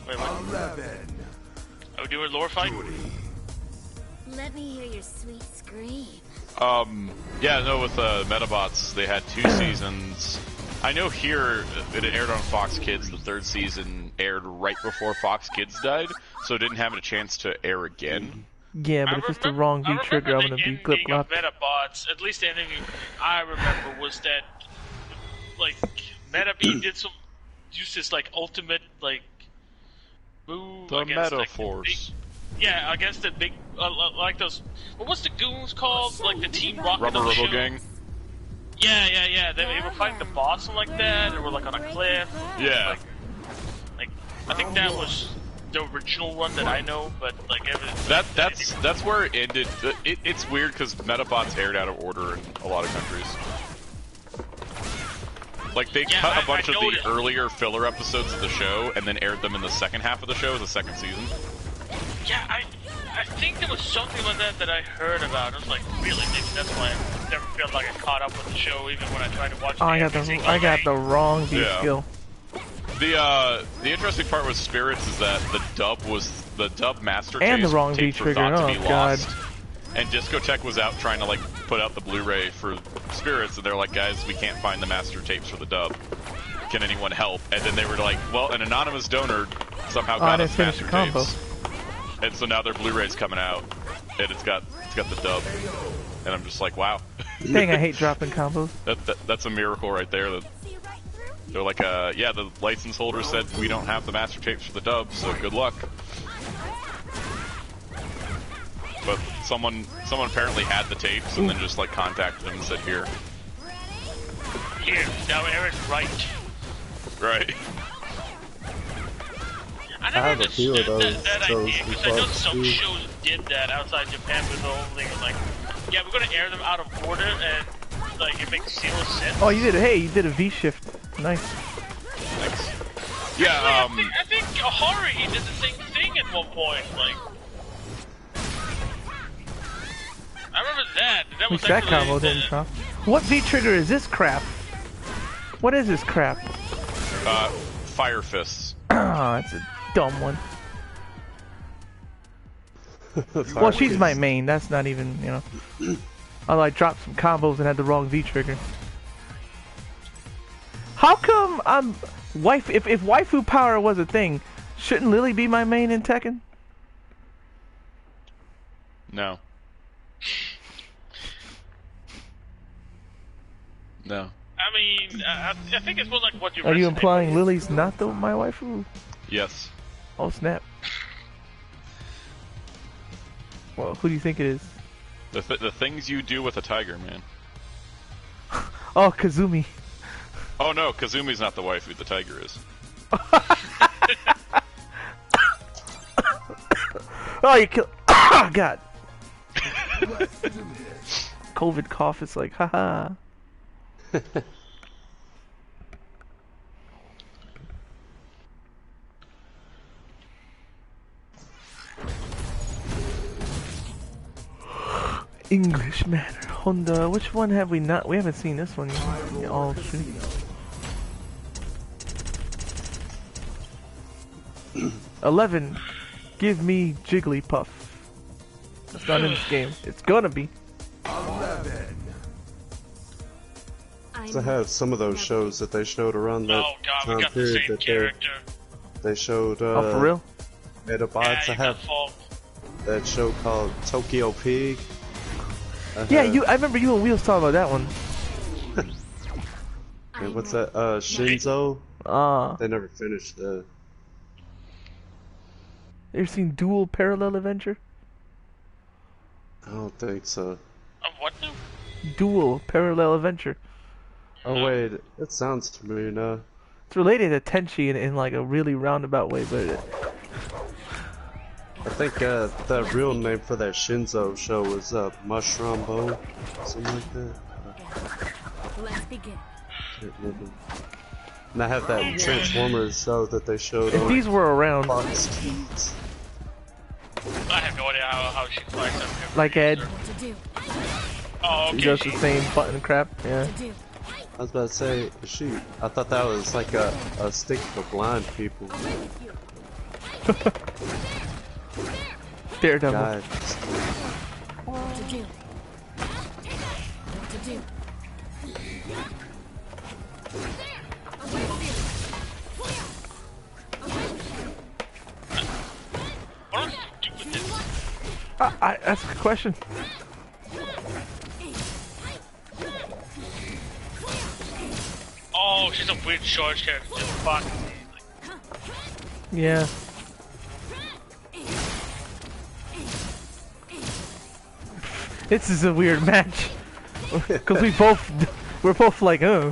Wait, what? Are we doing lore fight? Let me hear your sweet scream. Yeah, no, with Metabots, they had 2 seasons. I know here it aired on Fox Kids. The 3rd season aired right before Fox Kids died, so it didn't have a chance to air again. Yeah, but if it's the wrong V trigger, I'm gonna be clip of Metabots, at least the ending I remember was that like Metabee did used this like ultimate like move the against Metaforce. Yeah, against the big, like those. What was the goons called? Like the Team Rocket. Rubber Robo Gang. Yeah. They were fighting the boss and like that. They were like on a cliff. Yeah. Like I think that was the original one that I know, but like that's where it ended. It's weird because Metabots aired out of order in a lot of countries. Like they cut a bunch of the earlier filler episodes of the show and then aired them in the second half of the show as the second season. Yeah, I think there was something like that I heard about. I was like, really? Maybe that's why I never felt like I caught up with the show, even when I tried to watch it. I got the wrong V skill. The interesting part with Spirits is that the dub master tapes and the wrong V trigger. To be Oh god. lost. And Discotech was out trying to like put out the Blu-ray for Spirits, and they're like, guys, we can't find the master tapes for the dub. Can anyone help? And then they were like, well, an anonymous donor somehow got us master tapes. And so now their Blu-ray's coming out, and it's got the dub. And I'm just like, wow. Dang, I hate dropping combos. That's a miracle right there. They're like, yeah, the license holder said we don't have the master tapes for the dub, so good luck. But someone apparently had the tapes and then just like contacted them and said, here. Here, now Eric's right. Right. I never have a few of those that shows idea, because I know some shows did that outside Japan with the whole thing of like, yeah, we're gonna air them out of order, and like it makes zero sense. Oh, you did a V shift. Nice. Thanks. Yeah, I think Ahari did the same thing at one point, like. I remember that. That was that combo didn't drop. What V trigger is this crap? What is this crap? Fire Fists. Oh, it's a dumb one. Well, she's my main. That's not even, you know. Although I dropped some combos and had the wrong V trigger. How come I'm if waifu power was a thing, shouldn't Lily be my main in Tekken? No. No. I mean, I think it's more like what you. Are you implying Lily's not my waifu? Yes. Oh snap. Well, who do you think it is? The things you do with a tiger, man. Oh, Kazumi. Oh no, Kazumi's not the waifu, the tiger is. Oh, you killed. Oh, God. COVID cough is like, haha. English manner. Honda. Which one have we not? We haven't seen this one yet. All three. 11. Give me Jigglypuff. It's not in this game. It's gonna be. 11. I have some of those shows that they showed around that time we got the period same that character. they showed. Oh, for real? Metabots. I have that show called Tokyo Pig. Yeah, I remember you and Wheels talking about that one. And what's that? Shinzo. They never finished the. You ever seen Dual Parallel Adventure? I don't think so. What now? Dual Parallel Adventure. Oh wait, it sounds familiar now. It's related to Tenchi in like a really roundabout way, but I think the real name for that Shinzo show was Mushroom Bow, something like that. Let's begin. Can't remember. And I have that Transformers show that they showed. if these were around, Fox Kids. I have no idea how she flies up here. like Ed, Oh, okay. he does the same button crap. Yeah. I was about to say, I thought that was like a stick for blind people. Daredevil. God. What to do? What to do? What do you do with this? That's a good question. Oh, she's a weird charge character. Just fuck. Yeah. This is a weird match. Cause we're both like, oh.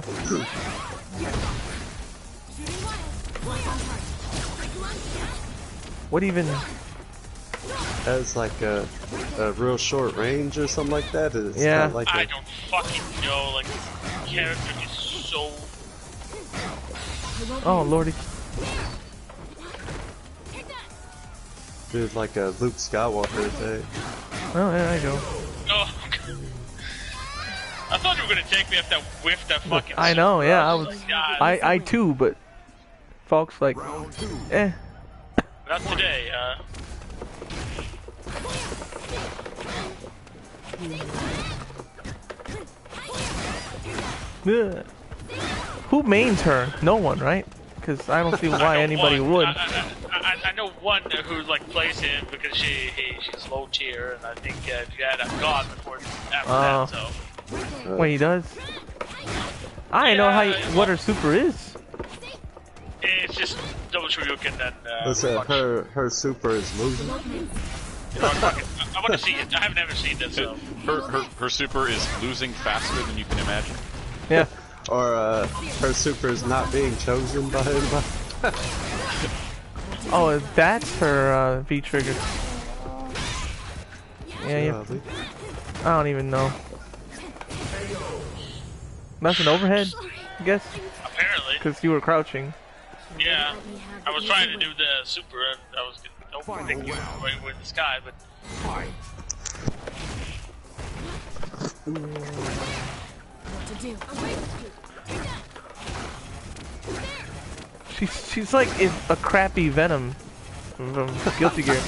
What even? Has like a real short range or something like that. It's yeah. not like I don't fucking know. Like, this character is so. Oh lordy. Dude, like a Luke Skywalker thing. Oh, there I go. Oh. I thought you were gonna take me if that whiff that fucking. I know, yeah, I was. Like, God. I too, but folks like, eh. Not today. Ugh. Who mains her? No one, right? Because I don't see why anybody would. I know one who like plays him because she's low tier, and I think she had a god before after that. So. Wait, he does? I know what her super is. It's just double Shoryuken and. Listen, her super is losing. You know, I want to see it. I haven't ever seen this. So. Her super is losing faster than you can imagine. Yeah. Or her super is not being chosen by anybody. Oh, that's her V trigger. Yeah. I don't even know. That's an overhead, I guess. Apparently. Because you were crouching. Yeah. I was trying to do the super, and I was thinking you were in the sky, but. What to do? She's like a crappy Venom from Guilty Gear.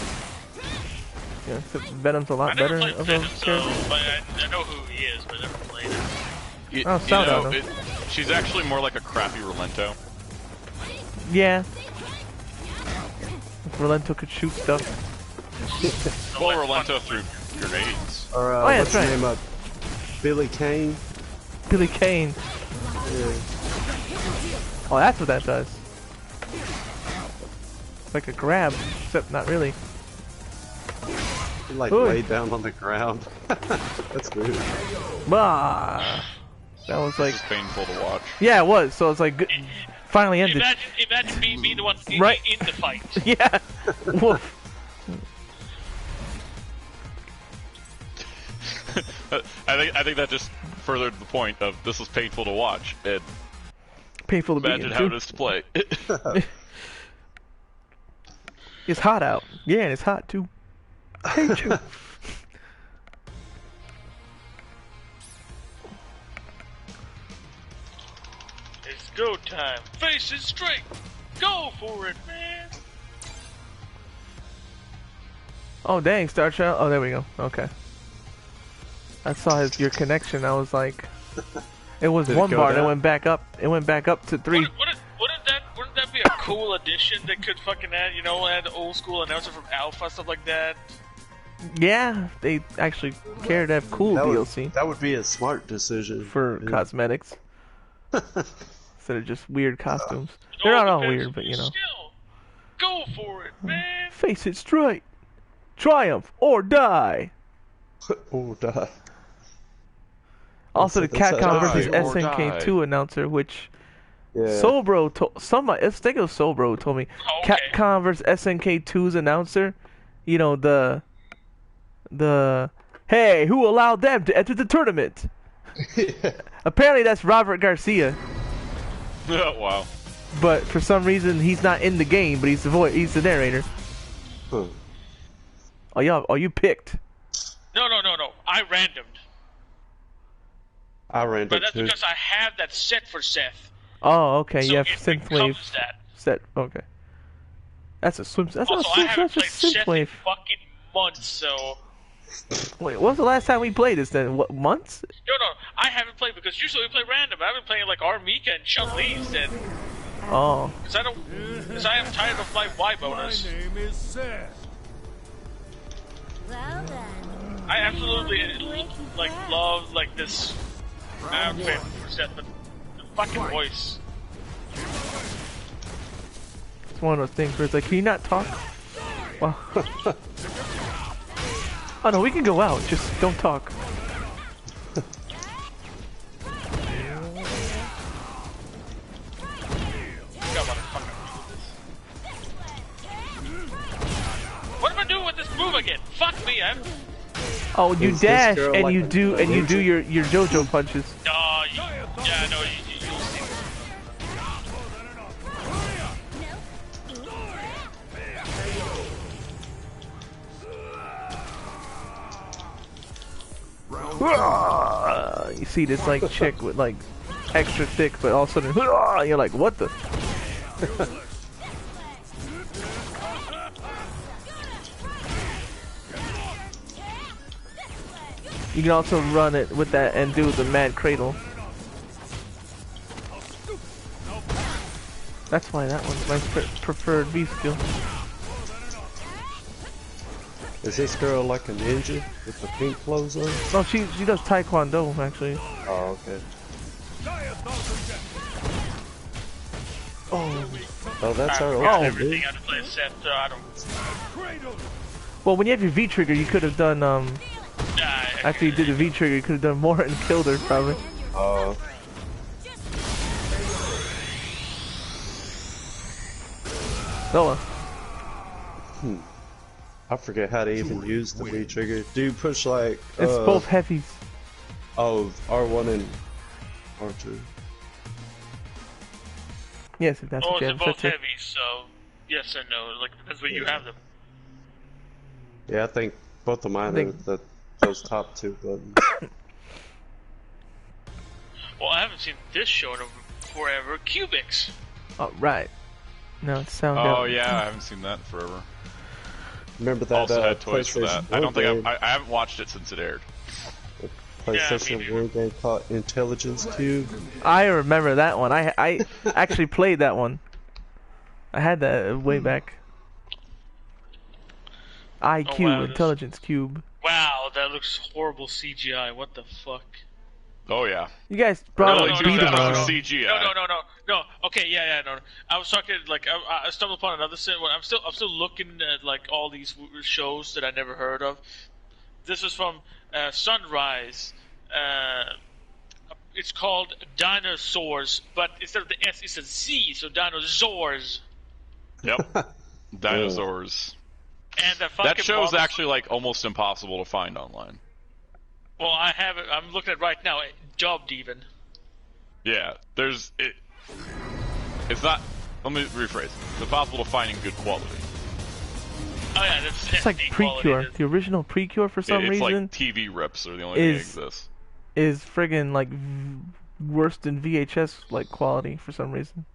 Yeah, except Venom's a lot better of a character. But I know who he is, but I never played him. Oh, Saldo. She's actually more like a crappy Relento. Yeah. If Relento could shoot stuff. Well, Relento threw grenades. Or oh, yeah, what's that's the right. name of Billy Kane? Billy Kane. Yeah. Oh, that's what that does. Like a grab, except not really. He like Ooh. laid down on the ground. That's weird. Bah. That was like This is painful to watch. yeah, it was. So it's like good. Finally ended. Imagine being the one Right. in the fight. Yeah. Woof. I think that just furthered the point of this was painful to watch and Painful to be imagine in, how too. it is to play. It's hot out. Yeah, and it's hot too. I hate you. It's go time. Face it straight. Go for it, man. Oh dang, Star Child. Oh, there we go. Okay. I saw your connection. I was like, it was Did it one go bar. And it down? went back up. It went back up to 3. Wouldn't that be a cool addition that could fucking add, add old school announcer from Alpha, stuff like that? Yeah, they actually care to have cool DLC That would be a smart decision. for Yeah. cosmetics instead of just weird costumes. They're not all depends weird, but on you your know. skill. Go for it, man. Face it straight. Triumph or die. Oh, duh. Also, the That's a- Capcom die versus or SNK2 announcer, which Yeah. Sobro told somebody. I think it was Sobro who told me. Oh, okay. Capcom versus SNK2's announcer. You know the hey, who allowed them to enter the tournament? Apparently, that's Robert Garcia. Oh, wow. But for some reason, he's not in the game. But he's the voice. He's the narrator. Huh. Oh, you picked. No. I randomed. I ran But it that's too. because I have that set for Seth. Oh, okay. So You have it synthwave becomes that. set. Okay. That's a swim. That's Also, not I a haven't that's a played Seth in synthwave. fucking months, so... Wait, when was the last time we played this then? What, months? No, I haven't played because usually we play random. I've been playing like Armika and Chun-Li instead. Oh. Because I am tired of my Y bonus. My name is Seth. Well then. I absolutely love this outfit for Seth, but the fucking voice. It's one of those things where it's like, can you not talk? Well, Oh no, we can go out. Just don't talk. What am I doing with this move again? Fuck me, I'm... Oh, you Is this dash girl and like you a do ninja? your JoJo punches. Oh, yeah, no, you'll see. You see this like chick with like extra thick, but all of a sudden you're like, what the? You can also run it with that and do the mad cradle. That's why that one's my preferred V skill. Is this girl like a ninja with the pink clothes on? No, she does taekwondo actually. Oh, okay. Oh, that's her. Oh, everything out of place except I don't. Well, when you have your V trigger, you could have done after you did the V trigger, you could have done more and killed her probably. Oh. Noah. I forget how to even use the V trigger. Do you push like? It's both heavies. Oh, R1 and R2. Yes, if that's what you they're have both set to. heavy, so yes and no. Like depends where you have them. Yeah, I think both of mine are those top two buttons. Well, I haven't seen this show in forever. Cubics. Oh, right. No, it's sound Oh yeah, I haven't seen that in forever. Remember that Also had toys for that. PlayStation I don't 1 think game? I haven't watched it since it aired. PlayStation 1 game called Intelligence Cube. I remember that one. I actually played that one. I had that way back. IQ, wow, Intelligence Cube. Wow, that looks horrible CGI. What the fuck? Oh yeah. You guys brought Early up no, beat 'em2000s up. CGI. No. Okay, no. I was talking like I stumbled upon another sin. I'm still looking at like all these shows that I never heard of. This is from Sunrise. It's called Dinosaurs, but instead of the S, it's a Z, so dinosaurs. Yep. Dinosaurs. And the fucking That show's models- actually like almost impossible to find online. Well, I have it. I'm looking at it right now. Dubbed even. Yeah, it's not. Let me rephrase. It's impossible to find in good quality. Oh yeah, that's It's like SD Precure. quality. The original Precure for some It's reason like TV rips are the only thing that exists. is friggin' like worse than VHS like quality for some reason.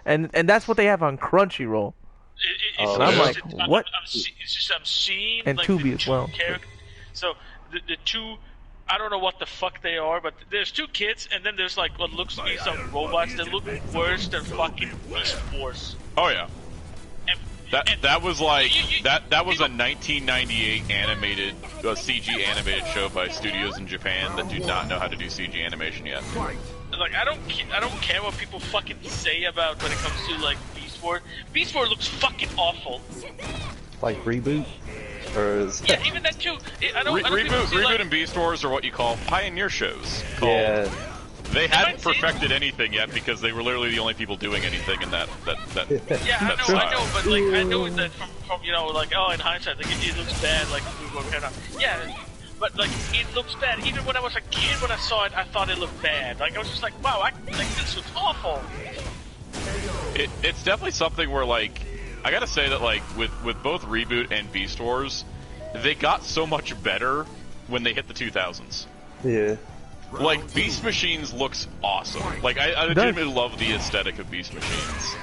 and that's what they have on Crunchyroll. Oh, And I'm yeah. like, what? It's just I'm seeing And like, Tubi the as two well. So the two, I don't know what the fuck they are, but there's two kids, and then there's like what looks to be some robots that look worse than fucking Beast Force. Oh yeah. And, That was like that was a people- 1998 animated CG animated show by studios in Japan that do not know how to do CG animation yet. Like I don't care what people fucking say about when it comes to like Beast Force. Beast Force looks fucking awful. Like reboot? Or is Yeah, even that too. I don't people Reboot say, like, and Beast Wars are what you call pioneer shows. Called, Yeah. They hadn't might say- perfected anything yet because they were literally the only people doing anything in that Yeah, that I know, but like I know that from you know, like oh, in hindsight, like it looks bad, like we were kind of but like it looks bad. Even when I was a kid, when I saw it, I thought it looked bad. Like I was just like, wow, this looks awful. It's definitely something where like I gotta say that like with both Reboot and Beast Wars, they got so much better when they hit the 2000s. Yeah. Like Beast Machines looks awesome. Like I legitimately love the aesthetic of Beast Machines.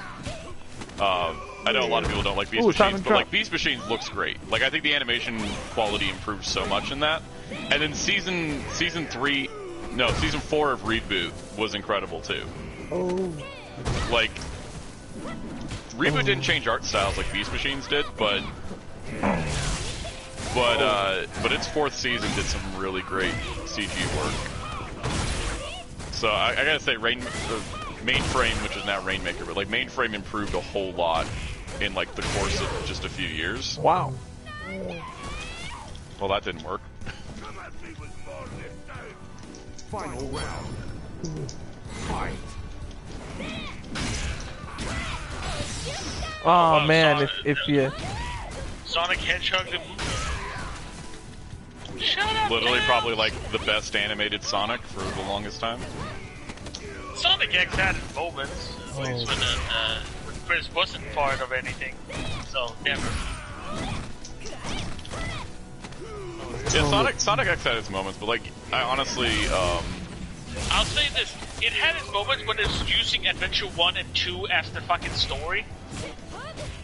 I know a lot of people don't like Beast Machines, but like Beast Machines looks great. Like I think the animation quality improved so much in that. And then season 4 of Reboot was incredible too. Oh. Like Reboot didn't change art styles like Beast Machines did, but its fourth season did some really great CG work. So I gotta say, Mainframe, which is now Rainmaker, but like Mainframe improved a whole lot in like the course of just a few years. Wow. Well, that didn't work. Final round. Fight. Oh Wow, man, Sonic, if you... Sonic Hedgehog the Shut up, Literally, man. probably like the best animated Sonic for the longest time. Sonic X had its moments, at least when Chris wasn't part of anything, so never. Yeah, Sonic X had its moments, but like, I honestly, I'll say this, it had its moments when it was using Adventure 1 and 2 as the fucking story.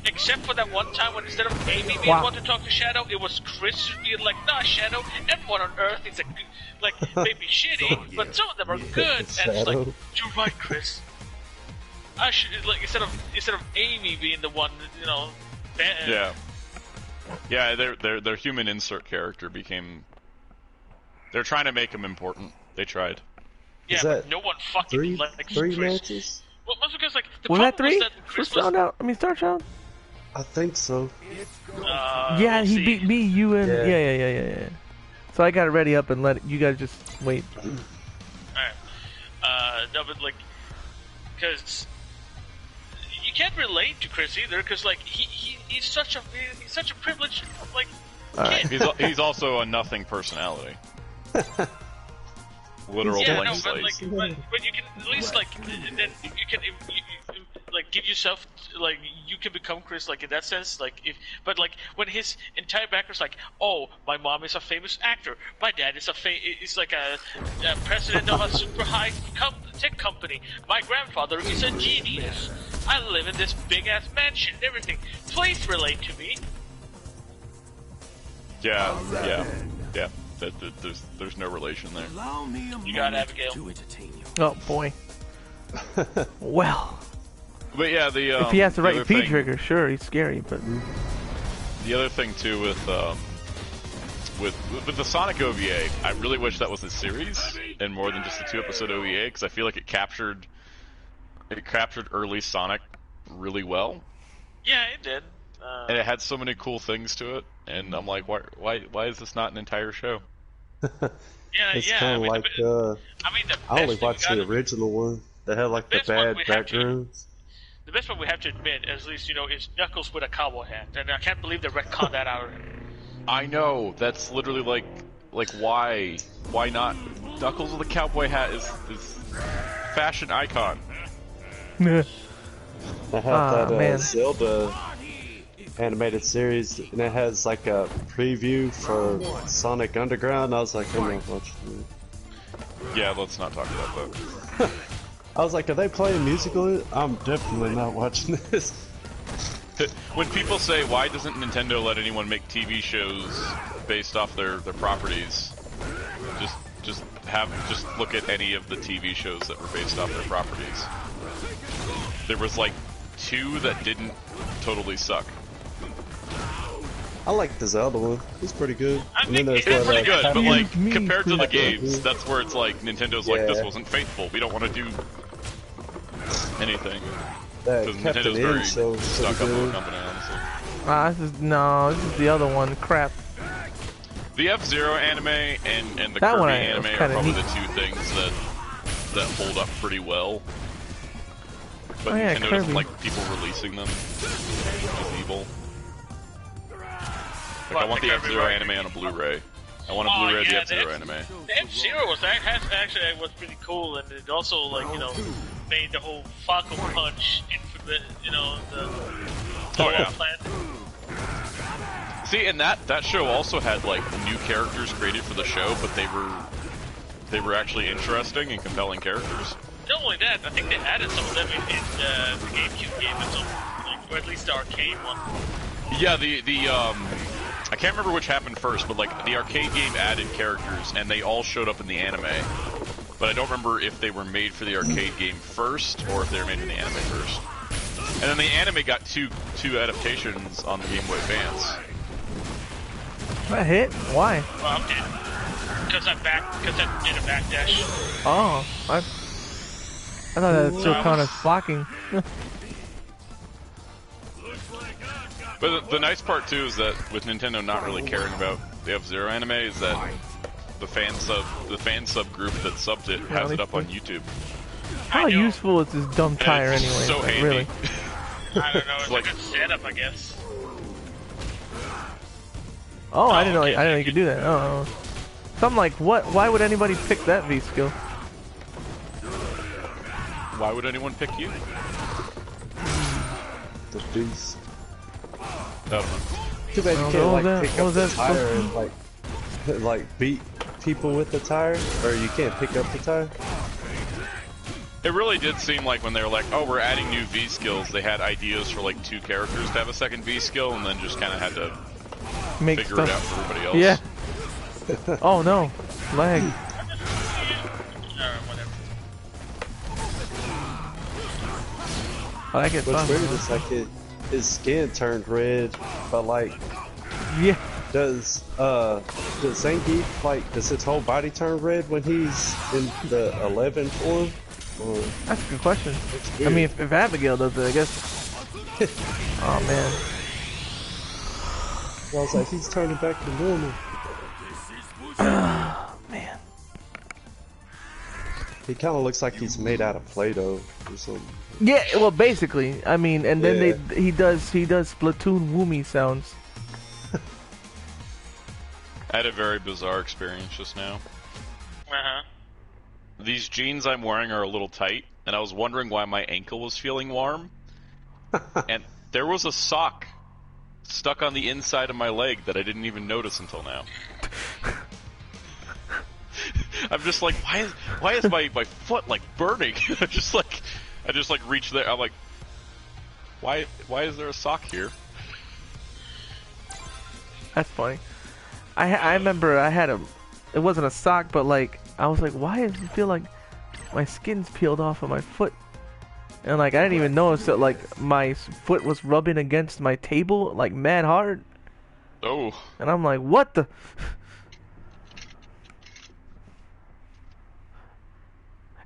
Except for that one time when instead of Amy being one to talk to Shadow, it was Chris being like, nah, Shadow, everyone on Earth is maybe shitty, but some of them are good. And it's like, you're right, Chris. I should, like, instead of Amy being the one, you know, yeah. Yeah, their human insert character became... They're trying to make him important. They tried. Yeah, but no one fucking likes three Chris. matches? Well, that's because, like, the Was problem that 3? was that Chris For Sound Out? I mean, Star Child? I think so. Yeah, he beat me, you, and... Yeah. So I got it ready up and let it, you guys just wait. Alright. No, but, like... Because... You can't relate to Chris either, because, like, he's such a privileged, like, kid. He's also a nothing personality. Literal blank slate. But you can at least, like, then you can like give yourself, like, you can become Chris, like, in that sense, like, but like when his entire background's like, oh, my mom is a famous actor, my dad is is like a president of a super high tech company, my grandfather is a genius, I live in this big ass mansion, everything. Please relate to me. Yeah. There's no relation there. You got Abigail. Oh boy. Well. But yeah, if he has the right feed trigger, sure, he's scary. But the other thing too with the Sonic OVA, I really wish that was a series and more than just a 2-episode OVA, because I feel like it captured early Sonic really well. Yeah, it did. And it had so many cool things to it, and I'm like, why is this not an entire show? It's kind of like, I only watched the original one that had like the bad backgrounds. The best one we have to admit, at least, you know, is Knuckles with a cowboy hat, and I can't believe they retconned that out of it. I know, that's literally like why not? Knuckles with a cowboy hat is fashion icon. I have that Zelda animated series, and it has like a preview for Sonic Underground. I was like, I'm not watching it. Yeah, let's not talk about that. I was like, are they playing musical? I'm definitely not watching this. When people say, why doesn't Nintendo let anyone make TV shows based off their properties, just look at any of the TV shows that were based off their properties. There was like 2 that didn't totally suck. I like the Zelda one. It's pretty good. And then there's it's pretty good, but like compared to the games, that's where it's like Nintendo's like, this wasn't faithful. We don't want to do anything. Because Nintendo's very stuck up on the company, honestly. This is the other one. Crap. The F-Zero anime and the Kirby anime are probably the 2 things that hold up pretty well. But Nintendo doesn't like people releasing them, which is evil. Like, I want the F-Zero anime on a Blu-ray. I want a Blu-ray of the F-Zero anime. The F-Zero was pretty cool, and it also, like, you know, made the whole Falco Punch infamous, you know, the plant. See, and that show also had like new characters created for the show, but they were actually interesting and compelling characters. Not only that, I think they added some of them in the GameCube game, or at least the arcade one. Yeah, I can't remember which happened first, but like the arcade game added characters, and they all showed up in the anime. But I don't remember if they were made for the arcade game first, or if they were made for the anime first. And then the anime got two adaptations on the Game Boy Advance. That hit? Why? Well, because I did a backdash. Oh, I thought that was still kind of blocking. But the nice part too is that with Nintendo not really caring about the F-Zero anime is that the fan subgroup that subbed it has it up on YouTube. How useful is this dumb tire anyway? So like, handy. really? I don't know. It's like a good setup, I guess. Oh, I didn't know. I didn't know you could do that. Oh. So I'm like, what? Why would anybody pick that V skill? Why would anyone pick you? The beast. Oh. Too bad you can't like pick up the tire and like beat people with the tire, or you can't pick up the tire. It really did seem like when they were like, oh, we're adding new V skills, they had ideas for like 2 characters to have a second V skill, and then just kind of had to figure it out for everybody else. Yeah. Oh no, lag. Oh, I get What's weird is like his skin turned red, but like, yeah. Does Zangief, like, does his whole body turn red when he's in the 11 form? Or... That's a good question. I mean, if Abigail does it, I guess. Oh man. Well, I was like, he's turning back to normal. Man. He kind of looks like he's made out of Play-Doh or something. Yeah, well, basically. I mean, and then he does Splatoon Woomy sounds. I had a very bizarre experience just now. These jeans I'm wearing are a little tight, and I was wondering why my ankle was feeling warm. And there was a sock stuck on the inside of my leg that I didn't even notice until now. I'm just like, why is my foot like burning? I just reach there. I'm like, why is there a sock here? That's funny. I remember I had it wasn't a sock, but like, I was like, why does it feel like my skin's peeled off of my foot? And like, I didn't even notice that like my foot was rubbing against my table like mad hard. Oh. And I'm like, what the?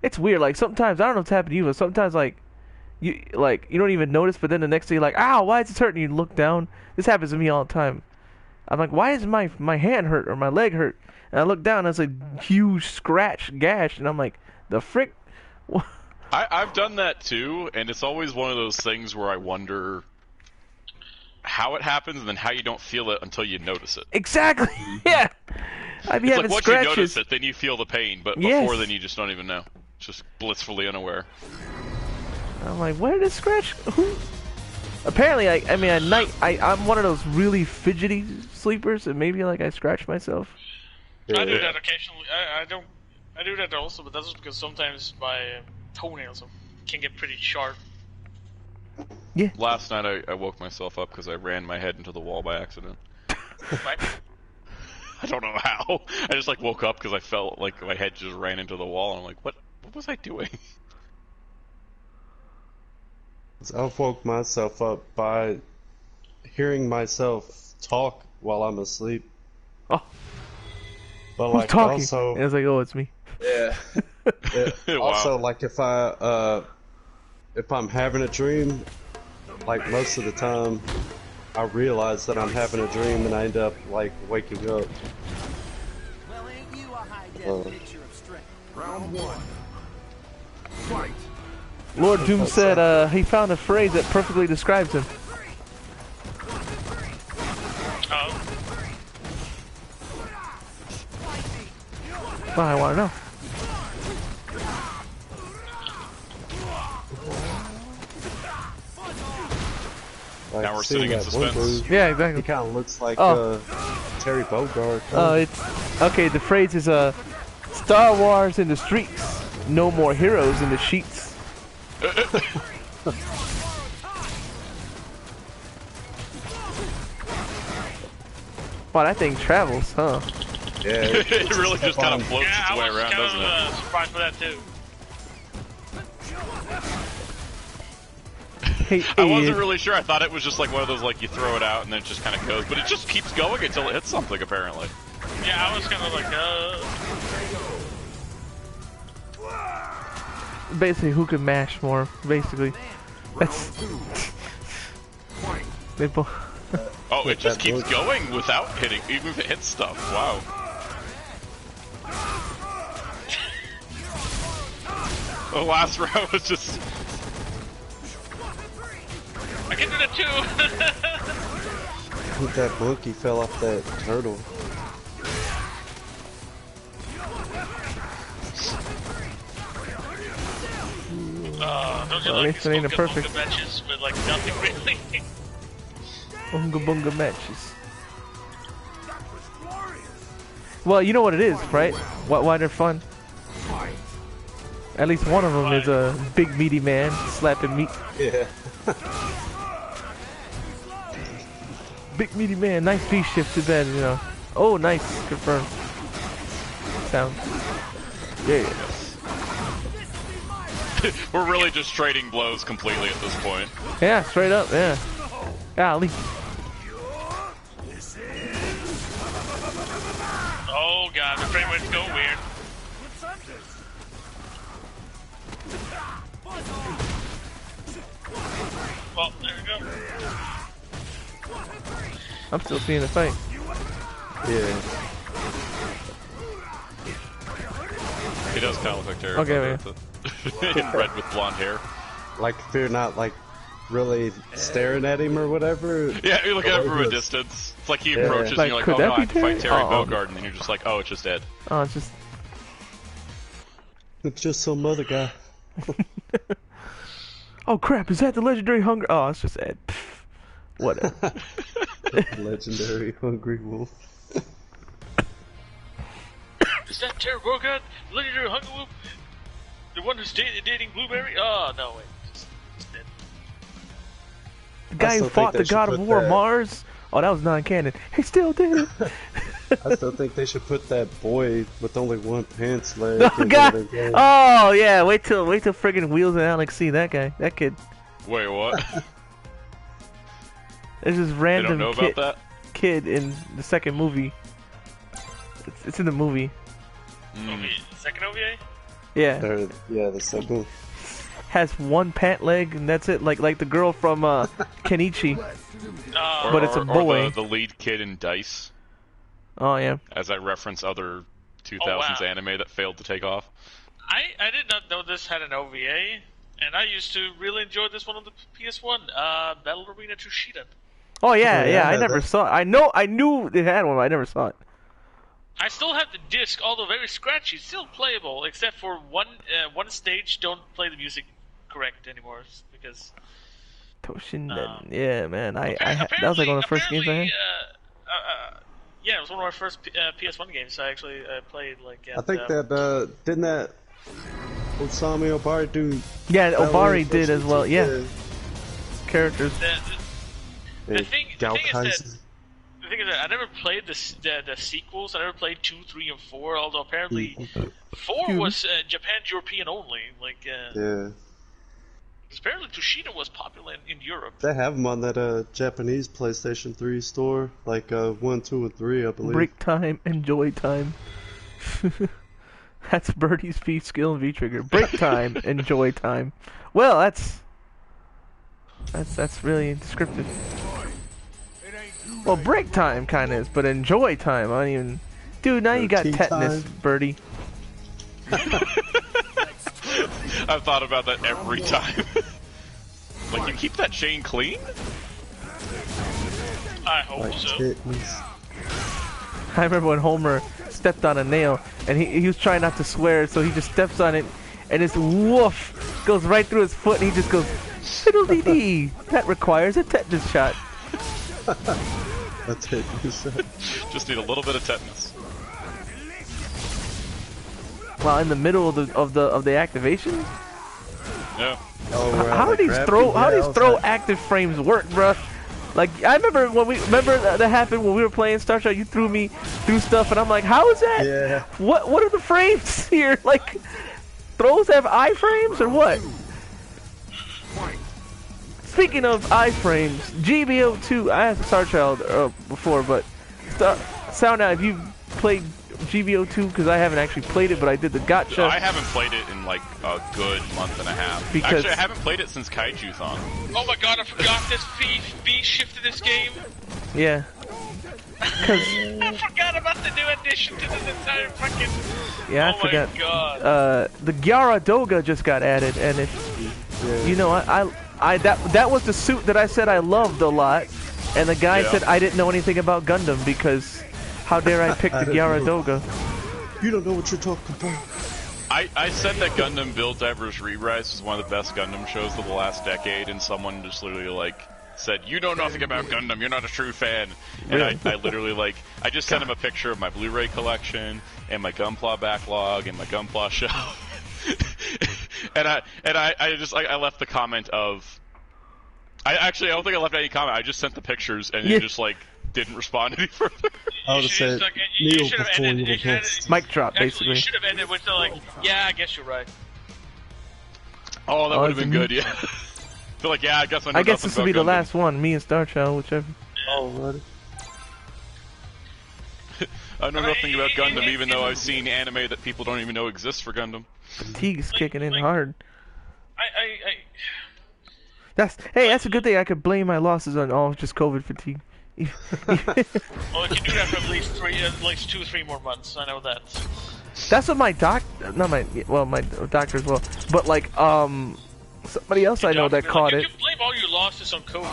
It's weird, like sometimes, I don't know if it's happened to you, but sometimes like, you don't even notice, but then the next day you're like, ow, why is this hurting? You look down. This happens to me all the time. I'm like, why is my hand hurt or my leg hurt? And I look down and it's a huge gash, and I'm like, the frick? I've done that too, and it's always one of those things where I wonder how it happens and then how you don't feel it until you notice it. Exactly, yeah. I'd be having like once scratches. you notice it, then you feel the pain, but before then you just don't even know. Just blissfully unaware. I'm like, where did it scratch? Who? Apparently, I mean, at night, I'm one of those really fidgety sleepers, and maybe like I scratch myself. I do that occasionally. I do that also, but that's just because sometimes my toenails can get pretty sharp. Yeah. Last night I woke myself up because I ran my head into the wall by accident. What? I don't know how. I just like woke up because I felt like my head just ran into the wall, and I'm like, what was I doing? I woke myself up by hearing myself talk while I'm asleep. Oh. But who's like talking? also, and it's like, oh, it's me. Yeah. Wow. Also, like if I'm having a dream, like most of the time, I realize that I'm having a dream and I end up like waking up. Well, ain't you a high-def picture of strength? Round 1. Fight. Lord Doom said he found a phrase that perfectly describes him. Well, I want to know. Like, now we're sitting in suspense. Yeah, exactly. He kind of looks like Terry Bogard. It's okay. The phrase is Star Wars in the streets, no more heroes in the sheets. Wow, that thing travels, huh? Yeah, it really just kind of floats its way around, doesn't it? I was surprised for that too. Hey, I wasn't really sure. I thought it was just like one of those, like, you throw it out and then it just kind of goes. But it just keeps going until it hits something, apparently. Yeah, I was kind of like, Basically, who can mash more, basically. That's... they both... Oh, it just keeps going without hitting, even if it hits stuff. Wow. The last round was just... I can do that too! With that book, he fell off that turtle. Don't you like these bunga matches with like nothing really? Bunga matches. Well, you know what it is, right? Why they're fun? At least one of them is a big meaty man slapping meat. Yeah. Big meaty man, nice V shift to bed, you know. Oh, nice, confirmed. Sound. Yeah. We're really just trading blows completely at this point. Yeah, straight up, yeah. Golly. Oh god, the frame rate's going weird. Well, there we go. I'm still seeing the fight. Yeah. He does kind of look like Terry. Okay, man. In red with blonde hair. Like if you're not like really staring at him or whatever. Yeah, you look at him from a distance. It's like he approaches and you're like, oh no, I have to fight Terry Bogard, and you're just like, oh, it's just Ed. Oh, it's just... It's just some other guy. Oh crap, is that the legendary Hungry... Oh, it's just Ed. Pfft. Whatever. Legendary Hungry Wolf. Is that Terry Bogard? Legendary Hungry Wolf? The one who's dating Blueberry? Oh, no, wait. It's dead. The guy who fought the god of war, Mars? Oh, that was non-canon. He still did it. I still think they should put that boy with only one pants leg. Oh, God. Oh, yeah. Wait till friggin' Wheels and Alex see that guy. That kid. Wait, what? There's this random don't know about that? kid in the second movie. It's in the movie. Second OVA? Yeah. Yeah, the second. Has one pant leg and that's it. Like the girl from Kenichi. But it's a boy. Or the lead kid in Dice. Oh yeah. As I reference other 2000s anime that failed to take off. I did not know this had an OVA, and I used to really enjoy this one on the PS1. Battle Arena Tushiden. Oh yeah. I never saw it. I knew it had one, but I never saw it. I still have the disc, although very scratchy, still playable, except for one stage. Don't play the music correct anymore because Toshinden. Yeah, man. That was like one of the first games I had. Yeah, it was one of my first PS1 games. I actually played like. I think that didn't that Osami Obari do? Yeah, Obari did as well. Yeah. Characters. The thing is that I never played the sequels. I never played 2, 3, and 4. Although apparently 4 was Japan European only. Like yeah. Apparently Tushiden was popular in Europe. They have them on that Japanese PlayStation 3 store, like 1, 2, and 3, I believe. Break time, enjoy time. That's Birdie's V skill and V trigger. Break time, enjoy time. Well, that's really descriptive. Well, break time kind of is, but enjoy time. I don't even. Dude, now you got tetanus, Birdie. I've thought about that every time. Like, you keep that chain clean? I hope so. I remember when Homer stepped on a nail, and he was trying not to swear, so he just steps on it, and this woof goes right through his foot, and he just goes, fiddle-dee-dee. That requires a tetanus shot. A tetanus shot. Just need a little bit of tetanus. Well, in the middle of the activation. Yeah. Oh, how do these throw active frames work, bruh? Like I remember that happened when we were playing Star Trek. You threw me through stuff, and I'm like, how is that? Yeah. What are the frames here? Like, throws have iframes or what? Speaking of iframes, GBO2. I asked Starchild before, but sound out if you played GBO2 because I haven't actually played it, but I did the gotcha. I haven't played it in like a good month and a half. Actually, I haven't played it since Kaiju-thon. Oh my god, I forgot this B shift in this game. Yeah. I forgot about the new addition to this entire fucking... Yeah, I forgot. Oh my god. The Gyaradoga just got added, and if you know, that was the suit that I said I loved a lot, and the guy said I didn't know anything about Gundam because how dare I pick the Gyaradoga? You don't know what you're talking about. I said that Gundam Build Divers Re-Rise was one of the best Gundam shows of the last decade, and someone just literally like said, "You know nothing about Gundam. You're not a true fan." And I literally like I just sent him a picture of my Blu-ray collection and my Gunpla backlog and my Gunpla shelf. and I left the comment of I don't think I left any comment. I just sent the pictures and he just like didn't respond any further. I would have said, you should have ended. Mic drop, basically. You should have ended with like, yeah, I guess you're right. Oh, that would have been good, yeah. Feel like, yeah, I guess I guess this will be the last one. Me and Star Child, whichever. Oh, what? I know nothing about Gundam, even though I've seen anime that people don't even know exists for Gundam. Fatigue's kicking in hard. That's a good thing. I could blame my losses on just COVID fatigue. Well, you can do that for at least 2 or 3 more months. I know that. That's what my my doctor as well. But like, somebody else I know that caught it. You can blame all your losses on COVID.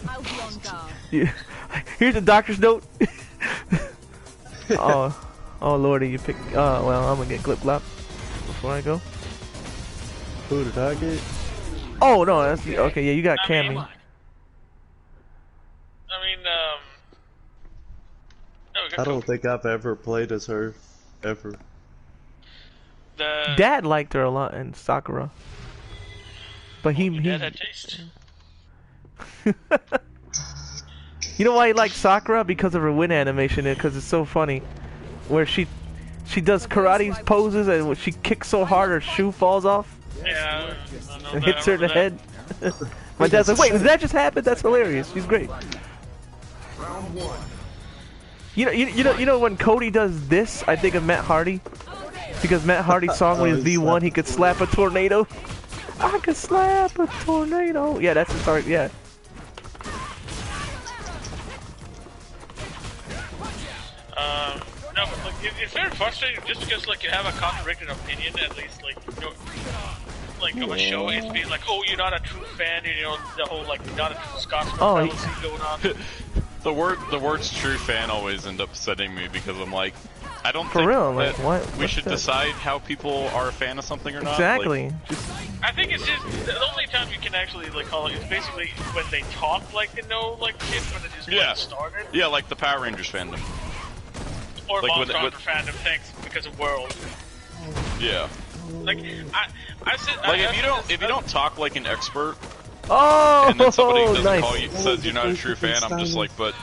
I'll be on guard. Yeah. Here's a doctor's note. oh lordy, you picked. Well, I'm gonna get Glip Glop before I go. Who did I get? Oh no, that's okay. Yeah, you got Cammy. I don't think I've ever played as her, ever. Dad liked her a lot in Sakura, but he had taste. You know why he liked Sakura? Because of her wind animation, because it's so funny, where she does karate poses and when she kicks so hard her shoe falls off. Yeah, and hits her in the head. My dad's like, wait, did that just happen? That's hilarious. She's great. Round 1. You know when Cody does this, I think of Matt Hardy, because Matt Hardy's song when he was V1, he could slap a tornado. I could slap a tornado. Yeah, that's his heart. Yeah. No, but like, it's very frustrating just because like you have a contradicting opinion, at least like like of a show. It's being like, oh, you're not a true fan, you know, the whole like not a true Scotsman fallacy going on. The words "true fan" always end up upsetting me because I'm like, I don't For think real, that like, we should decide how people are a fan of something or not. Exactly. Like, I think it's just the only time you can actually like call it is basically when they talk like they know like shit when it just like, started. Yeah, like the Power Rangers fandom. Or like Monster Hunter fandom, thanks because of World. Yeah. Like I said, like if you don't talk like an expert. Oh, and then somebody doesn't nice. call you, says you're not a true fan. I'm just like, but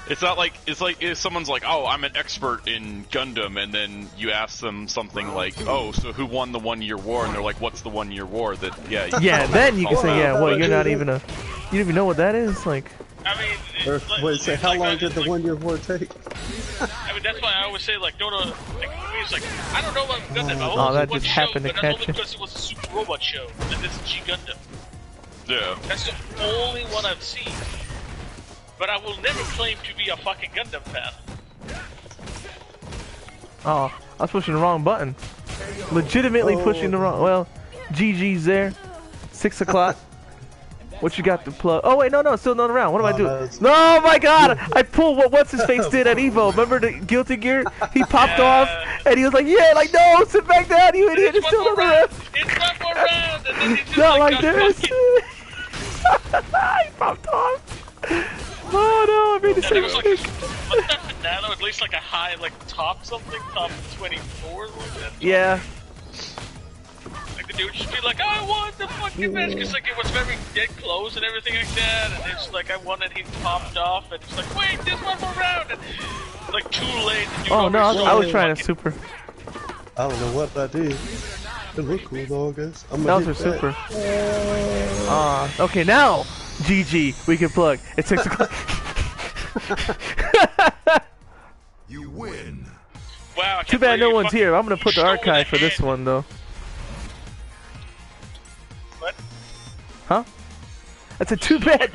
it's not like if someone's like, oh, I'm an expert in Gundam, and then you ask them something like, oh, so who won the 1-year war? And they're like, what's the 1-year war? That yeah, then you can say, yeah, well, you're not even you don't even know what that is, like. I mean, wait, say how long did the 1-year war take? I mean, that's why I always say like, don't like, it's like I don't know what Gundam. Oh, that just happened to catch you. Because it was a Super Robot show, and this is G Gundam. Yeah. That's the only one I've seen. But I will never claim to be a fucking Gundam fan. Oh, I was pushing the wrong button. Legitimately pushing the wrong. Well, GG's there. 6 o'clock. What you got to plug? Oh wait, no, still not around. What am I doing? No, my God! I pulled what what's his face did at Evo. Remember the Guilty Gear? He popped off, and he was like, "Yeah, like no, sit back down, you idiot! It's still not around." It's one more round, and then he just not like this. He popped off. Oh no, I made the same mistake. What's that for Nano? At least like a high, like top something, top 24, like that. Yeah. Like the dude just be like, oh, I won the fucking match, because like it was very dead close and everything like that, and it's like I won and he popped off, and it's like, wait, there's one more round, and like too late. And you oh no, I was trying to super. I don't know what I did. It looked cool though, I guess. That was her super. Okay, now, GG, we can plug. It's 6 o'clock. You win. Wow, too bad no one's here. I'm gonna put the archive for this one though. What? Huh? I said too bad.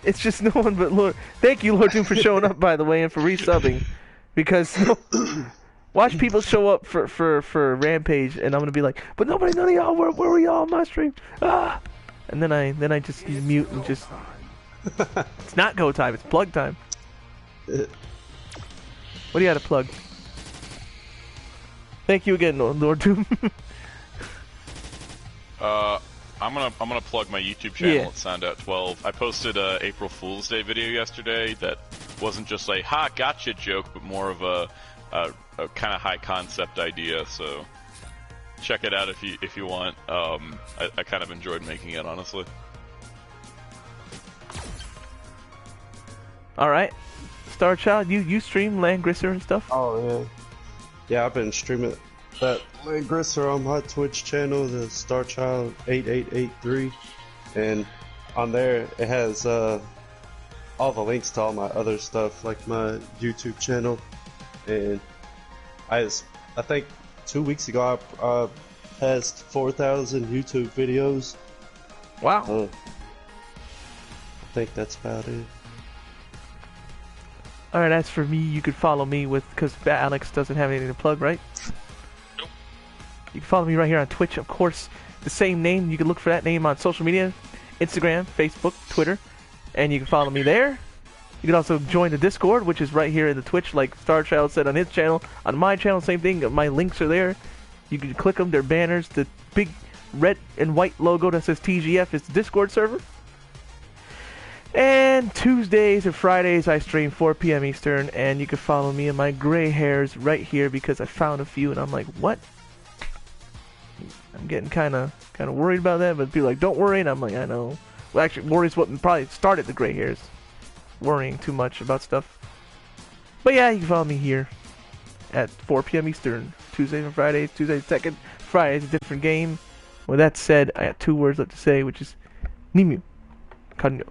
It's just no one but Lord. Thank you, Lord Doom, for showing up, by the way, and for resubbing. Because watch people show up for Rampage, and I'm gonna be like, but none of y'all, where were y'all on my stream? Ah! And then I just mute and just. It's not go time. It's plug time. What do you got to plug? Thank you again, Lord Doom. I'm gonna plug my YouTube channel at Soundout12. I posted a April Fool's Day video yesterday that wasn't just a "ha gotcha" joke, but more of a kind of high concept idea. So check it out if you want. I kind of enjoyed making it, honestly. All right, Star Child, you stream Langrisser and stuff? Oh yeah, yeah. I've been streaming that Langrisser on my Twitch channel, the Starchild 8883, and on there it has all the links to all my other stuff, like my YouTube channel. And I think 2 weeks ago I passed 4,000 YouTube videos. Wow. I think that's about it. Alright, as for me, you could follow me because Alex doesn't have anything to plug, right? Nope. You can follow me right here on Twitch, of course. The same name, you can look for that name on social media, Instagram, Facebook, Twitter, and you can follow me there. You can also join the Discord, which is right here in the Twitch, like Starchild said on his channel. On my channel, same thing, my links are there. You can click them, they're banners. The big red and white logo that says TGF is the Discord server. And Tuesdays and Fridays I stream 4 p.m. Eastern, and you can follow me and my gray hairs right here because I found a few and I'm like, what? I'm getting kind of worried about that, but people are like, don't worry, and I'm like, I know. Well, actually, worry is what probably started the gray hairs. Worrying too much about stuff. But yeah, you can follow me here at 4 p.m. Eastern, Tuesdays and Fridays. Tuesdays second, Fridays a different game. With that said, I got 2 words left to say, which is Nimu Kanyo.